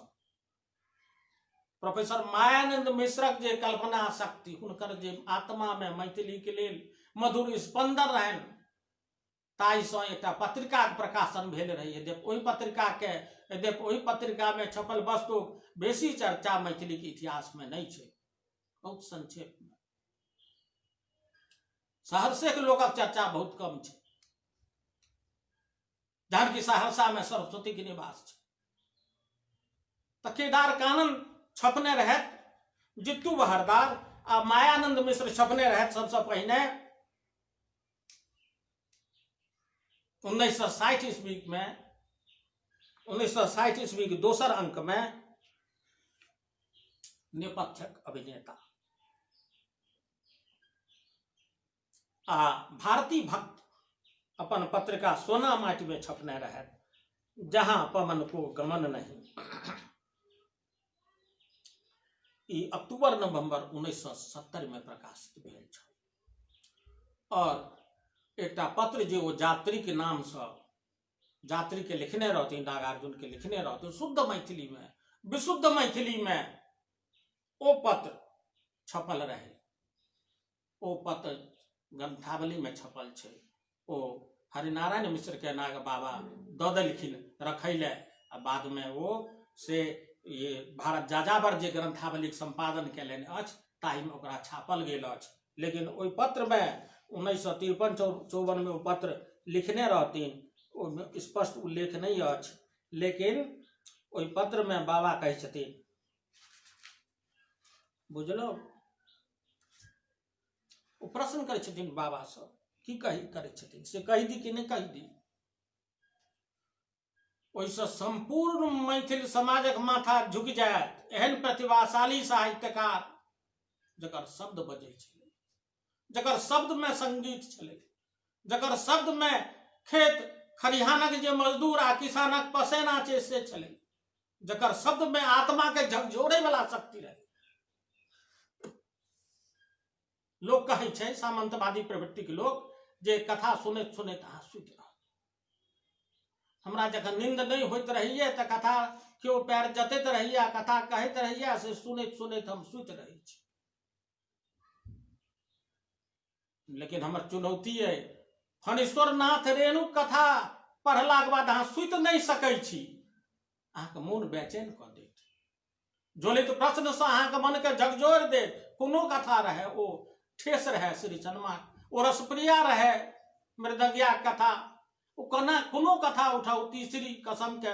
प्रोफेसर मायानंद मिश्रक जे कल्पना शक्ति, हुनकर जे आत्मा में मैथिली के लेल मधुर स्पंदन रहनि, ताहिसँ एकटा पत्रिका के प्रकाशन भेल रहै। यद्यपि ओहि पत्रिका में छपल वस्तु बेसी चर्चा मैथिली के इतिहास में नहीं छै, बहुत संक्षेप में। सहरसे के लोकक चर्चा बहुत कम छै, जहन कि सहरसा में सरस्वती के निवास छै। तऽ केदार कानन छपने रहत, जित्तू बहरदार आ मायानंद मिश्र छपने रहत सबसे पहिने 1960 ईस्वी में। 1960 ईस्वी के दोसर अंक में नेपथ्यक अभिनेता आ भारती भक्त अपन पत्रिका सोना माटी में छपने रहत जहां पवन को गमन नहीं। ई अक्टूबर नवंबर 1970 में प्रकाशित भेल छल। और एकटा पत्र जे वो जात्री के नाम से जात्री के लिखने रहथिन, नागार्जुन के लिखने रहथिन, शुद्ध मैथिली में, विशुद्ध मैथिली में ओ पत्र छपल रहे। ओ पत्र ग्रंथावली में छपल छै। ओ हरिनारायण मिश्र के नाग बाबा दऽ देलखिन रखै ले, आ बाद में वो से ये भारत जाजावर जे ग्रंथावली के संपादन कयलनि अछि ताहि में ओकरा छापल गेल अछि। लेकिन ओहि पत्र में 1953-54 में वो पत्र लिखने रहथिन, ओहिमे स्पष्ट उल्लेख नहीं अछि। लेकिन ओहि पत्र में बाबा कहै छथिन, बुझलो, वो प्रश्न करै छथिन बाबा से की करै छथिन, से कहि दी कि नहीं कहि दी। ओहिसँ संपूर्ण मैथिल समाजक माथा झुकि जायत। एहन प्रतिभाशाली साहित्यकार जकर शब्द बजै छलै, जकर शब्द में संगीत छलै, जकर शब्द में खेत खरिहानक जे मजदूर आ किसानक पसेना छै से छलै, जकर शब्द में आत्मा के झकझोरे वाला शक्ति रहे। लोग कहै छै, सामंतवादी प्रवृत्ति के लोग, जे कथा सुनैत सुनैत अहाँ सुति रहब। हमरा जखन नींद नहीं होइत रहिए तऽ कथा केओ पैर जतैत रहिए, कथा कहैत रहिए, से सुनैत सुनैत हम सुति रहै छी। लेकिन हमर चुनौती है, हरीश्वर नाथ रेणु कथा पढ़लाक बाद अहाँ सुति नहीं सकै छी, अहाँके मोन बेचैन कऽ देत, ज्वलित प्रश्न से अहाँके मन के झकझोर देत। कोनो कथा रहे, ओ ठेस रहे श्री चन्मा, ओ रसप्रिया रहे मृदंगिया कथा, ओ कोना कोनो कथा उठाउ, तीसरी कसम के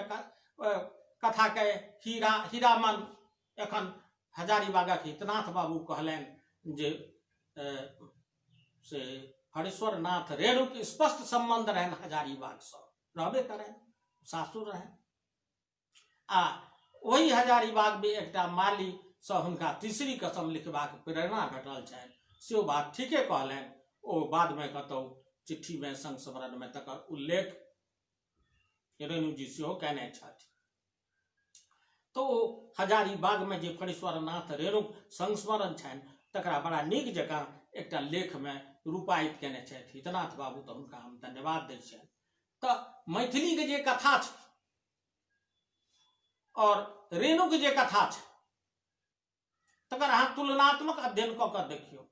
कथा के हीरामन एखन हजारीबागक हितनाथ बाबू कहलनि जे से हरेश्वर नाथ रेणुक स्पष्ट संबंध रहन हजारीबाग से, रहबे करें, सासुर रहन। आ वही हजारीबाग में एकटा माली से हुनका तीसरी कसम लिखबाक प्रेरणा भेटल छनि, से बात ठीके कहलनि। ओ बाद में कतौ चिट्ठी में संस्मरण में तकर उल्लेख रेणु जी सेहो कयने छथि। तो हजारीबाग में जे फणीश्वर नाथ रेणु संस्मरण छनि तकरा बड़ा नीक जकाँ एकटा लेख में रूपायित केने छथि हितनाथ बाबू, तो हुनका हम धन्यवाद दै छियनि। तो मैथिली के जे कथा छै और रेणु के जे कथा छै तकर अहाँ तुलनात्मक अध्ययन कऽ कऽ देखियौ।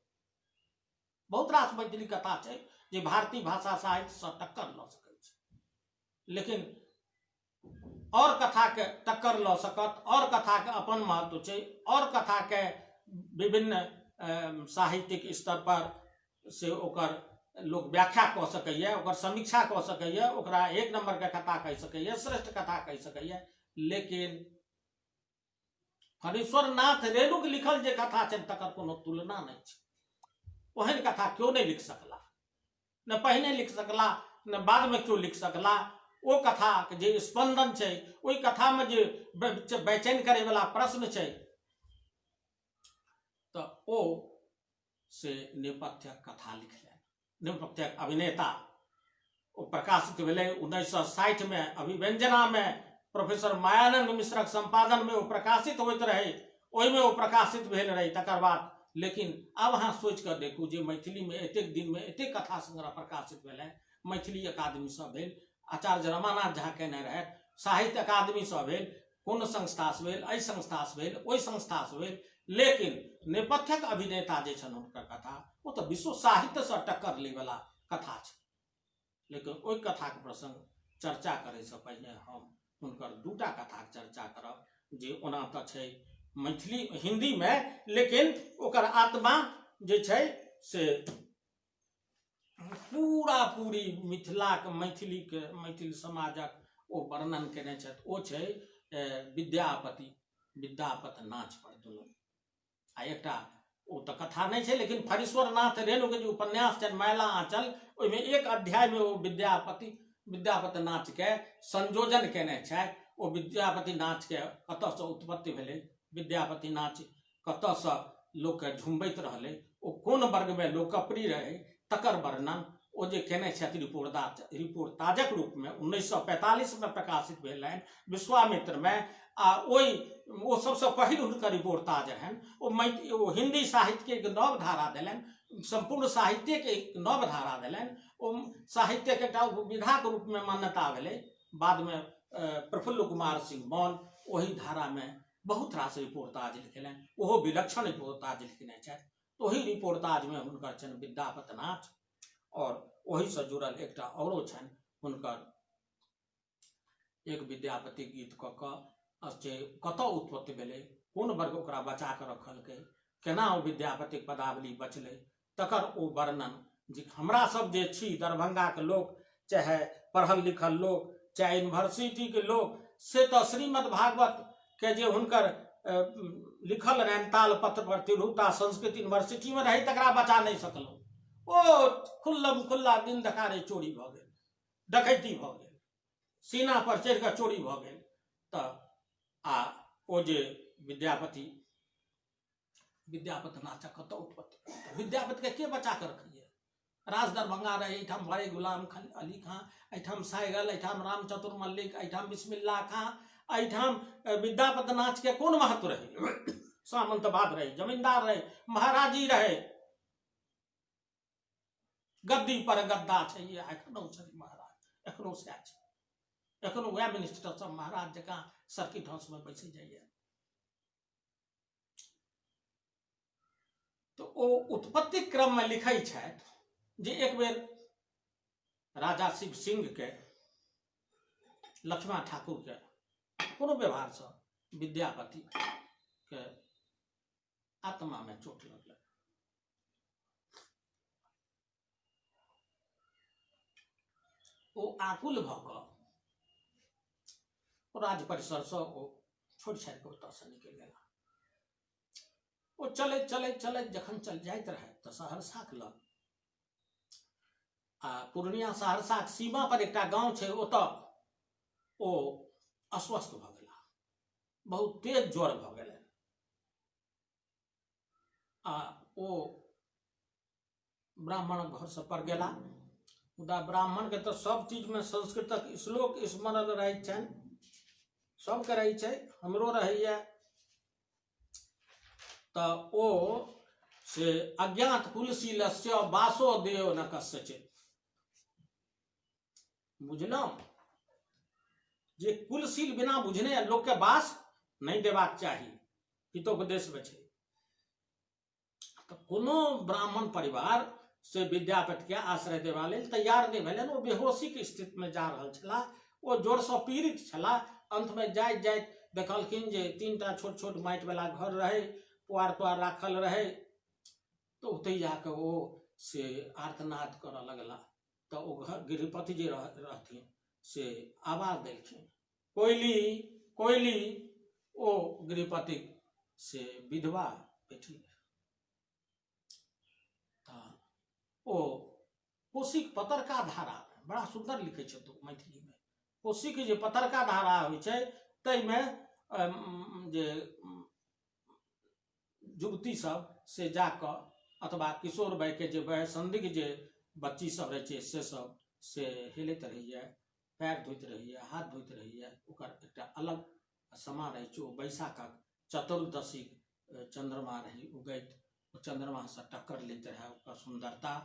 बहुत रास मैथिली कथा छै जे भारतीय भाषा साहित्य से टक्कर लऽ सकै छै, लेकिन और कथा के टक्कर लऽ सकत, और कथा के अपन महत्व छै, और कथा के विभिन्न साहित्यिक स्तर पर से ओकर लोग व्याख्या कऽ सकैए, ओकर समीक्षा कऽ सकैए, ओकरा एक नंबर के कथा कहि सकैए, श्रेष्ठ कथा कहि सकैए। लेकिन फणीश्वर नाथ रेणु के लिखल जे कथा छै तकर कोनो तुलना नहीं छै। ओहन कथा क्यों नहीं लिख सकला, न पहिने लिख सकला न बाद में क्यों लिख सकला। ओ कथा के जे स्पंदन छै, ओई कथा में जे बेचैन करे वाला प्रश्न छै, तो ओ से नेपथ्य कथा लिखलनि। नेपथ्य अभिनेता ओ प्रकाशित भेलै 1960 में अभिव्यंजना में, प्रोफेसर मायानंद मिश्रक संपादन में वो प्रकाशित होइत रहे, ओहि में वो प्रकाशित भेल रहे। तकर बाद लेकिन अब अहाँ सोच कर देखू जे मैथिली में एतेक दिन में एतेक कथा संग्रह प्रकाशित भेलै, मैथिली अकादमी से भेल, आचार्य रमानाथ झा केने रहे, साहित्य अकादमी से भेल, कोन संस्था से भेल, एहि संस्था से भेल, ओहि संस्था से भेल। लेकिन नेपथ्यक अभिनेता जे छन हुनकर कथा वो तो विश्व साहित्य से टक्कर लै वाला कथा छै। लेकिन ओहि कथा के प्रसंग चर्चा करे से पहले हम हुनकर दूटा कथा के चर्चा करब जे ओना तो छै मैथिली हिंदी में, लेकिन ओकर आत्मा जे छै से पूरा पूरी मिथिला के मैथिल समाजक ओ वर्णन केने छथि। ओ छै विद्यापत नाच पर दुनू। आ एकटा ओ तो कथा नहीं छै, लेकिन फणीश्वर नाथ रेणु के जो उपन्यास छनि मैला आंचल, ओहिमे एक अध्याय में वो विद्यापत नाच के संयोजन केने छथि। ओ विद्यापति नाच के कतऽ से उत्पत्ति भेलै, विद्यापति नाच कतऽ से लोक के झुमबैत रहलै, ओ कोन वर्ग में लोकप्रिय रहे, तकर वर्णन ओ जे केने छथि रिपोर्टाजक रूप में 1945 में प्रकाशित भेल विश्वामित्र में। आ ओ सबसे पहिल हुनकर रिपोर्टाज रहन। ओ हिंदी साहित्य के एक नव धारा देलनि, संपूर्ण साहित्य के एक नव धारा देलनि। ओ साहित्य के एकटा विधा के रूप में मान्यता भेलै। बाद में प्रफुल्ल कुमार सिंह मौन वही धारा में बहुत रास रिपोर्टाज लिखलनि, ओहो विलक्षण रिपोर्टाज लिखने छथि। वही रिपोर्टाज में हुनकर छनि विद्यापत नाच, और वही से जुड़ल एकटा औरो छनि हुनकर एक विद्यापति गीत कतऽ उत्पत्ति भेलै, कोन वर्ग ओकरा बचा कऽ रखलकै, केना ओ विद्यापति पदावली बचलै, तकर ओ वर्णन जे हमरा सब जे छी दरभंगा के लोग, चाहे पढ़ल लिखल लोग, चाहे यूनिवर्सिटी के लोग, से तो श्रीमद् भागवत के जे हुनकर लिखल रहनि ताल पत्र पर तिरहुता संस्कृत यूनिवर्सिटी में रही, तकरा बचा नहीं सकलौ। ओ खुल्लम खुल्ला दिन देखारे चोरी भऽ गेल, डकैती भऽ गेल, सीना पर चढ़ि कऽ चोरी भऽ गेल। तऽ आ ओ जे विद्यापत नाचक कतऽ उत्पत्ति, विद्यापति के के बचा कऽ रखिए। राज दरभंगा रहे, एहिठाम बड़े गुलाम अली खां, एहिठाम साइगल, एहिठाम राम चतुर मल्लिक, एहिठाम बिस्मिल्लाह खां, एहिठाम विद्यापत नाच के कोन महत्व रहे। सामंतवाद रहे, जमींदार रहे, महाराजी रहे, गद्दी पर गद्दा छै, एखनो छै महाराज, एखनो सएह छै, एखनो वएह मिनिस्टर सब महाराज जकाँ सर्किट हाउस में बैसे जाइए। तो ओ उत्पत्ति क्रम में लिखै छथि जे एक बेर राजा शिव सिंह के लक्ष्मण ठाकुर के कोनो व्यवहार से विद्यापति के आत्मा में चोट लगल। ओ आकुल भऽ कऽ राज परिसर से ओ छोड़ि छाड़ि कऽ ओतऽसँ निकलि गेला। ओ चलैत चलैत चलैत जखन चल जाइत रहे तऽ सहरसाक लग आ पूर्णिया सहरसाक सीमा पर एकटा गांव छै, ओतऽ ओ अस्वस्थ भऽ गेला, बहुत तेज ज्वर भऽ गेलै आ ओ ब्राह्मणक घर सब पर गेला। मुदा ब्राह्मण के तो सब चीज में संस्कृतक श्लोक स्मरण रहै छनि, सबके रहै छै, हमरो रहैया। तऽ ओ से अज्ञात कुलशीलस्य वासो देव न कस्यचित्, बुझलहुँ जे कुलशील बिना बुझने लोक के वास नहीं देबाक चाही, हितोपदेश में छै। तऽ कोनो ब्राह्मण परिवार से विद्यापति के आश्रय देवा लेल तैयार नहीं भेलनि। ओ बेहोशी के स्थिति में जा रहल छलाह, ओ जोर से पीड़ित छलाह। अंत में जाइत जाइत देखलखिन जे 3टा छोट छोट माटि वाला घर रहे, पुआर तुआर राखल रहे, तो ओतै जाके ओ से आर्तनाद करऽ लगला। तो ओ घर गृहपति जे रहथिन से आवाज देलखिन, कोयली कोयली। ओ गृहपति से विधवा बेटी ओ कोशिक पतरका धारा, बड़ा सुंदर लिखे छथि मैथिली में। कोशिक जे पतरका धारा होइ छै तैमे जे युवती सब से जाकऽ अथवा किशोर वय के जे वय संदिग्ध जे बच्ची सब रहे छै से सब से हेलैत रहैया, पैर धोइत रहैया, हाथ धोइत रहैया। ओकर एकटा अलग समा रहै छै। ओ बैसाखक चतुर्दशी चंद्रमा रही उगैत, ओ चंद्रमा से टक्कर लैत रहे ओकर सुंदरता।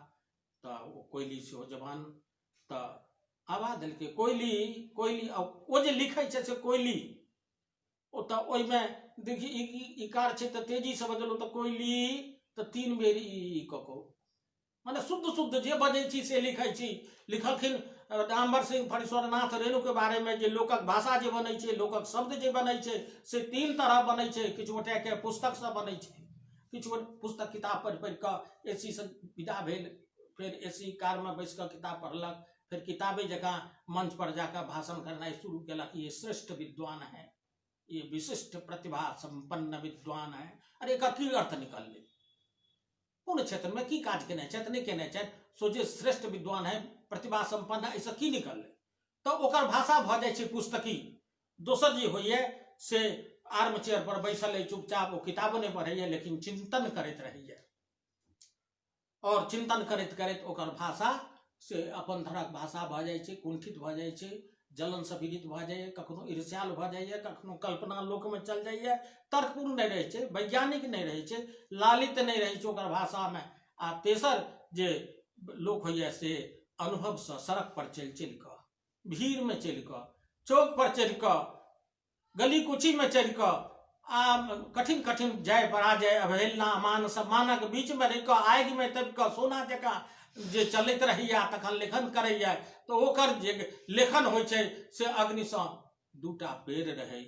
तऽ ओ कोयली सेहो जवान तऽ आवाज देलकै कोयली कोयली। ओ जे लिखै छै से कोयली, ओ तऽ ओहिमे देखी इकार छै तऽ तेजी से बजलहुँ तऽ कोयली, तऽ 3 बेर ई कऽ कऽ, माने शुद्ध शुद्ध जे बजै छी से लिखै छी। लिखलखिन डाम्बर सिंह फणीश्वरनाथ रेणु के बारे में जे लोकक भाषा जे बनै छै, लोकक शब्द जे बनै छै से 3 तरह बनै छै। किछु गोटे के पुस्तक से बनै छै, किछु पुस्तक किताब पढ़ि पढ़ि कऽ एसी से विदा भेल, फिर एसी कार में बैस कऽ किताब पढ़लक, फिर किताबे जकाँ मंच पर जाकर भाषण करना शुरू केलक। ये श्रेष्ठ विद्वान है, ये विशिष्ट प्रतिभा संपन्न विद्वान है। अरे एकर की अर्थ निकल ले, कोन क्षेत्र में की काज केने छथि नहीं केने छथि, सोचे श्रेष्ठ विद्वान है, प्रतिभा संपन्न है, ऐसा की निकल ले। तो ओकर भाषा भऽ जाइ छै पुस्तकी। दोसर जे होइए से आर्म चेयर पर बैसल है चुपचाप, वो किताबो नहीं पढ़ैया लेकिन चिंतन करैत रहैया। और चिंतन करैत करैत ओकर भाषा से अपन धरक भाषा भऽ जाइ छै, कुंठित भऽ जाइ छै, जलन से पीड़ित भऽ जाइए, कखनो ईर्ष्याल भऽ जाइए, कखनो कल्पना लोक में चल जाइए, तर्कपूर्ण नहीं रहै छै, वैज्ञानिक नहीं रहै छै, लालित नहीं रहै छै ओकर भाषा में। आ तेसर जे लोक होइए से अनुभव से सड़क पर चलि चलि कऽ, भीड़ में चलि कऽ, चौक पर चढ़ि कऽ, गली कुची में चढ़ि कऽ, आ कठिन कठिन जय पराजय अवहेलना मान सम्मानक बीच में रहि कऽ आगि में तपि कऽ सोना जकाँ जे चलैत रहैया तखन लेखन करैया। तो ओकर जे लेखन होइ छै से अग्नि सँ 2टा पेड़ रहै,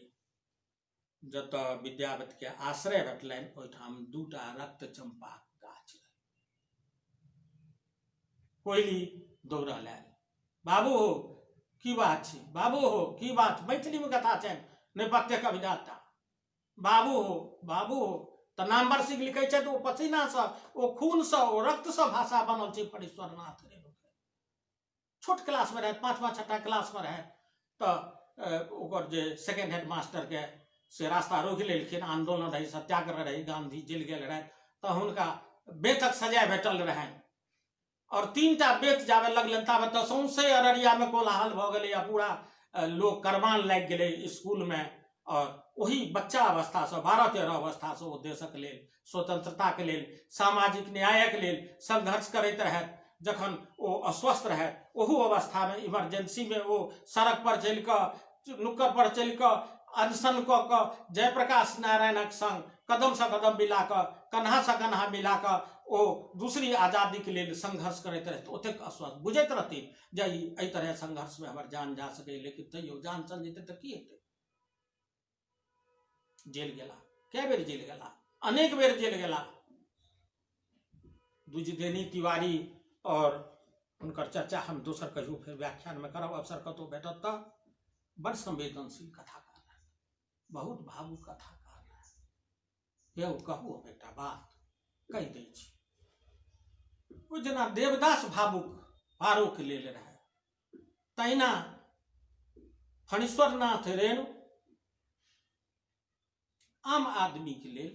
जतऽ विद्यापति के आश्रय भेटलनि ओहिठाम 2टा रक्त चंपा गाछ रहे। कोयली दौड़ल आयल, बाबू हो की बात छै, बाबू हो की बात। मैथिली में कथा छनि, नेपथ्य कविदाता। बाबू हो बाबू हो, तऽ नामवर सिंह लिखै छथि ओ पसीना से, ओ खून से, ओ रक्त से भाषा बनल छै फणीश्वरनाथ रेणु के। छोट क्लास में रहे, 5वां 6ठा क्लास में रहे, तऽ ओकर जे सेकेंड हेड मास्टर के से रास्ता रोकि लेलखिन। आंदोलन रही, सत्याग्रह रही, गांधी जेल गेल रहे, तऽ हुनका बेतक सजाय भेटल रहनि। और 3टा बेत जाबे लगलनि ताबे तऽ सौंसे अररिया में कोलाहल भऽ गेलै, पूरा लोग करवान लागि गेलै स्कूल में। और वही बच्चा अवस्था से 12-13 अवस्था से ओ देशक लेल, स्वतंत्रता के लेल, सामाजिक न्यायक लेल संघर्ष करैत रहथि। जखन ओ अस्वस्थ रहे ओहू अवस्था में इमरजेंसी में ओ सड़क पर चलि कऽ, नुक्कड़ पर चलि कऽ, अनशन कऽ कऽ जयप्रकाश नारायणक संग कदम से कदम मिला कऽ, कन्हा से कन्हा मिला कऽ ओ दूसरी आजादी के लिए संघर्ष करैत रहथि। ओतेक अस्वस्थ बुझैत रहथिन जे एहि तरह संघर्ष में हमर जान जा सकै, लेकिन तैयो जान चल जेतै तऽ की हेतै। जेल गेला, कै बेर जेल गेला, अनेक बेर जेल गेला। द्विजदेनी तिवारी और हुनकर चर्चा हम दोसर कहियो फेर व्याख्यान में करब, अवसर कतौ भेटत तऽ। बड़ संवेदनशील कथाकार है, बहुत भावुक कथाकार है। यौ कहू हम एकटा बात कहि दै छी, ओ जेना देवदास भावुक पारो के लेल रहे, तहिना फणीश्वर नाथ रेणु आम आदमी के लेल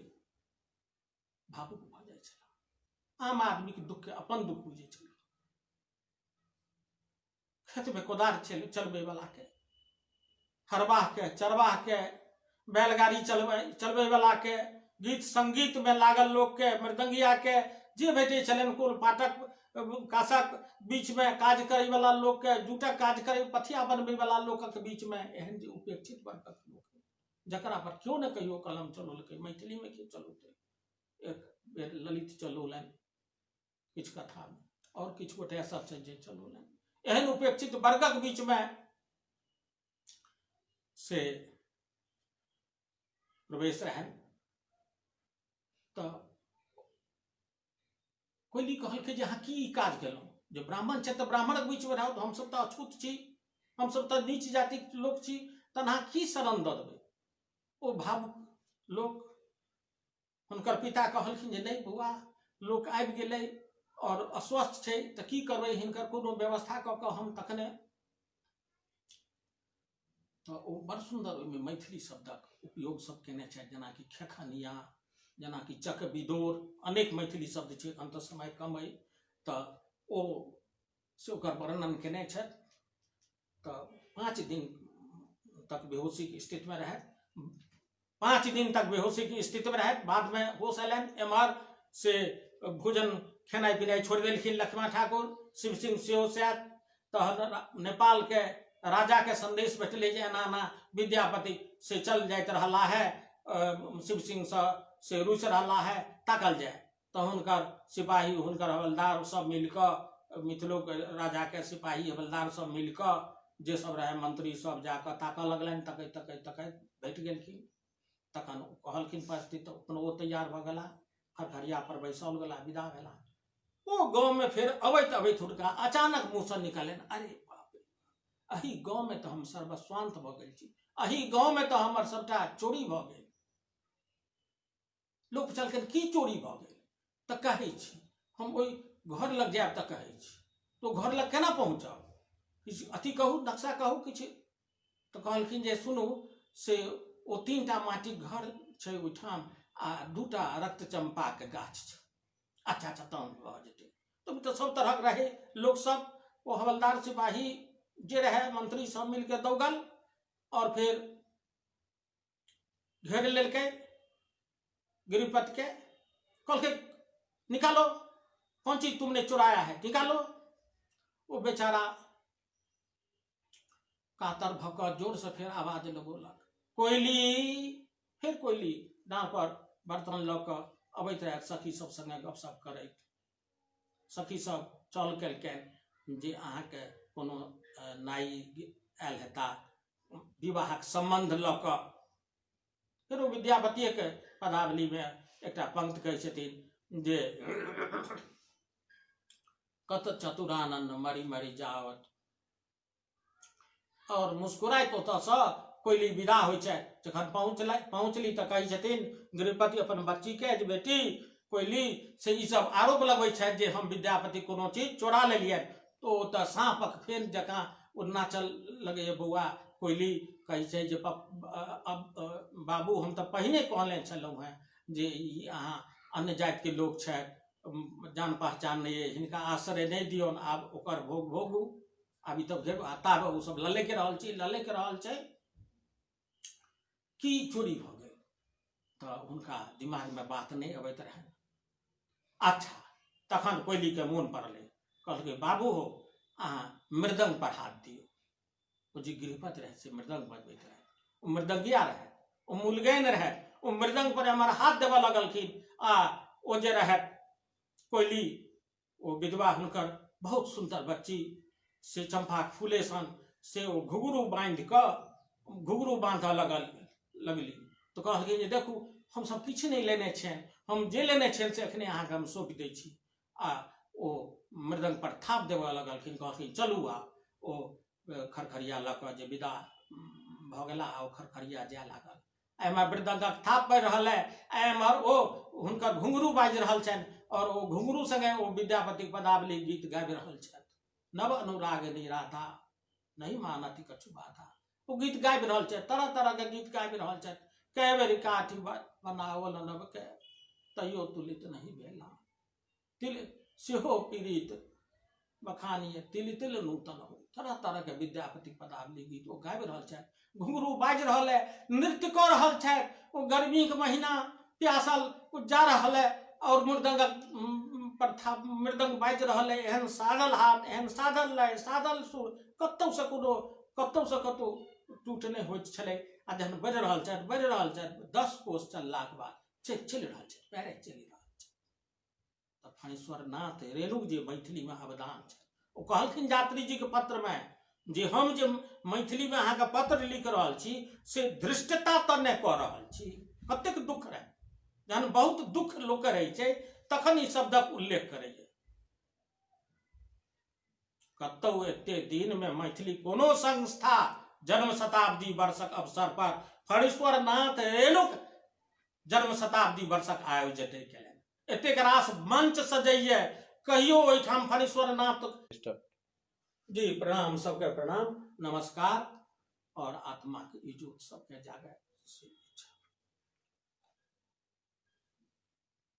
भावुक भ जाय छलाह। आम आदमी के दुख के अपन दुख बुझे छलाह। खेत में कोदार चलबे वाला के, हरवाह के, चरवाह के, बैलगाड़ी चलबे वाला के, गीत संगीत में लागल लोग के, मृदंगिया के, जे भेटे छलन, कुल पाठक काशक बीच में काज करे वाला लोग के, जूटक काज करे, पथिया बनबे वाला लोग के बीच में एहन जे उपेक्षित वर्गक लोग जकरा पर क्यों न कहियो कलम चलोलकै, मैथिली में क्यों चलोते, एक बेर ललित चलोलन किछ कथा में, और किछ गोटे सब छै जे चलोलन, एहन उपेक्षित वर्गक बीच में से प्रवेश रहन। तो कोइली कहलकै जे अहाँ की काज केलहुँ, जे ब्राह्मण छै तऽ ब्राह्मणक बीच में रहू, हमसभ तऽ अछूत छी, हमसभ तऽ नीच जातिक लोक छी, तहन अहाँ की शरण दऽ देबै। ओ भावुक लोक, हुनकर पिता कहलखिन जे नहीं बौआ, लोक आबि गेलै और अस्वस्थ छै तऽ की करबै, हिनकर कोनो व्यवस्था कऽ कऽ हम तखने। तो ओ बड़ सुंदर ओहिमे मैथिली शब्दक उपयोग सब केने छै, जेना कि खेखनिया, जेना कि चक बिदोर, अनेक मैथिली शब्द छै, अखन तऽ समय कम अइ तऽ ओ से ओकर वर्णन केने छथि। तऽ 5 दिन तक बेहोशी की स्थिति में रहे, 5 दिन तक बेहोशी की स्थिति में रहे, बाद में होश एलन। एम्हर से भोजन खेनाई पिनाई छोड़ देलखिन लक्ष्मण ठाकुर, शिव सिंह सेहो सैत। तहन नेपाल के राजा के संदेश भेटले जे एना एना विद्यापति से चल जाइत रहला है, शिव सिंह से रुस रहला है, ताकल जाए। तो हुनकर सिपाही, हुनकर हवलदार सब मिलकर, मिथिलो के राजा के सिपाही हवलदार सब मिलकर, जे सब रहे मंत्री सब जाकर ताकऽ लगलनि, तकैत तकैत तकैत भेट गेलखिन। तखन कहलखिन परिस्थिति, अपन ओ तैयार भऽ गेला, खरखरिया पर बैसल गेला, विदा भेला। ओ गाँव में फिर अबैत अबैत हुनका अचानक मुँह से निकलनि, अरे बाप रे, अही गाँव में तो हम सर्वस्वांत भऽ गेल छी, अही गाँव में तो हमर सबटा चोरी भऽ गेल। लोक पुछलखिन की चोरी भऽ गेल, तऽ कहै छी हम ओहि घर लग जायब तऽ कहै छी, तो घर लग केना पहुँचब, किछु अथी कहू, नक्शा कहू किछु। तऽ कहलखिन जे सुनू, से ओ 3टा माटिक घर छै ओहिठाम, आ 2टा रक्त चंपा के गाछ छै। अच्छा अच्छा, तहन भऽ जेतै। तो सब तरहक रहे लोग सब, वो हवलदार सिपाही जे रहे, मंत्री सब मिलके दौगल और फिर घेर लेलकै गिरिपत के। कहलकै निकालो, कौन चीज तुमने चुराया है, निकालो। वो बेचारा कातर भऽ जोर से फिर आवाज लगोलक, कोयली। फिर कोयली डाँड़ पर बर्तन लऽ कऽ अबैत रहे, सखी सब संगे गपशप करैत। सखी सब चल केलकनि जे अहाँके कोनो नाई आयल हेता विवाहक संबंध लऽ कऽ। फिर ओ विद्यापतिये के पदावली में एकटा पंक्ति कहै छथिन जे कत चतुरानन मरी मरी जावत, और मुस्कुराइत ओतऽसँ कोयली विदा होइ छै। जखन पहुँचली तऽ कहै छथिन गिरिपति अपन बच्ची के, जे बेटी कोयली से ई सब आरोप लगबै छै जे हम विद्यापति कोनो चीज चोरा लेलियनि। तो ओतऽ साँपक फेन जकाँ ओ नाचल लगैए बौआ। कोयली कहै छै जे बाबू, हम तऽ पहिने कहले छलहुँ हैं जे ई अहाँ अन्य जाति के लोक छथि, जान पहचान नहीं है, हिनका आश्रय नहीं दियौन, आब ओकर भोग भोगू। अभी तक ताब ओ सब ललैक रहल छै की चोरी भऽ गेल। तऽ हुनका दिमाग में बात नहीं अबैत रहनि। अच्छा, तखन कोयली के मोन पड़लै, कहलकै बाबू हो, अहाँ मृदंग पढ़ा दियौ। ओ जे गिरिपत रहे से मृदंग बजबैत रहे, ओ मृदंगिया रहे, ओ मूलगैन रहे, ओ मृदंग पर हमर हाथ देबऽ लगलखिन। आ ओ जे रहे कोयली, ओ विधवा, हुनकर बहुत सुंदर बच्ची से चंपाक फूले सन, से ओ घुघरू बांधऽ लगली। तो कहलखिन जे देखू, हम सब किछु नहीं लेने छियनि, हम जे लेने छियनि से एखने अहाँके हम सौंप दै छी। आ ओ मृदंग पर थाप देवऽ लगलखिन, कहलखिन चलू आ ओ खरखरिया लऽ कऽ जे विदा भऽ गेला आ ओ खरखरिया जाय लागल। एम्हर मृदंगक थाप पड़ि रहल है, एम्हर ओ हुनकर घुंघरू बाजि रहल छनि और ओ घुंघरू संगे ओ विद्यापति पदावली गीत गाबि रहल छथि। नव अनुरागिनी राधा नहीं मानती कछु बाधा, ओ गीत गाबि रहल छथि, तरह तरह के गीत गाबि रहल छथि। कए बेर काठी बनावल नभ के तैयो तुलित नहीं भेला, तिल सेहो पीड़ित बखानिए तिल तिल नूतन हो। तरह तरह के विद्यापति पदावली गीत ओ गाबि रहल छथि, घुंघरू बाजि रहल है, नृत्य कऽ रहल छथि। ओ गर्मी के महीना प्यासल जा रहल है और मृदंग बाजि रहल है। एहन साधल हाथ, एहन साधल लय, साधल सुर, कतौ से कतौ टूट नहीं होइत छलै। आ जहन बढ़ि रहल छथि 10 कोस चललाक बाद चलि रहल छथि, पैरे चलि रहल छथि। तऽ फणीश्वर नाथ रेणुक जे मैथिली में अवदान छै, ओ कहलखिन यात्री जी के पत्र में जे हम जे मैथिली में अहाँके पत्र लिख रहल छी से धृष्टता तऽ नहि कऽ रहल छी। कतेक दुख रहे, जहन बहुत दुख लोक रहै छै तखन ई शब्दक उल्लेख करैए। कतौ एते दिन में मैथिली कोनो संस्था जन्म शताब्दी वर्षक अवसर पर फणीश्वर नाथ रेणुक जन्म शताब्दी वर्षक आयोजित केलनि। एतेक रास मंच सजैये, कहियो ओहिठाम फणीश्वर नाथ जी प्रणाम, सबके प्रणाम नमस्कार और आत्मा के इजोत सबके जागे।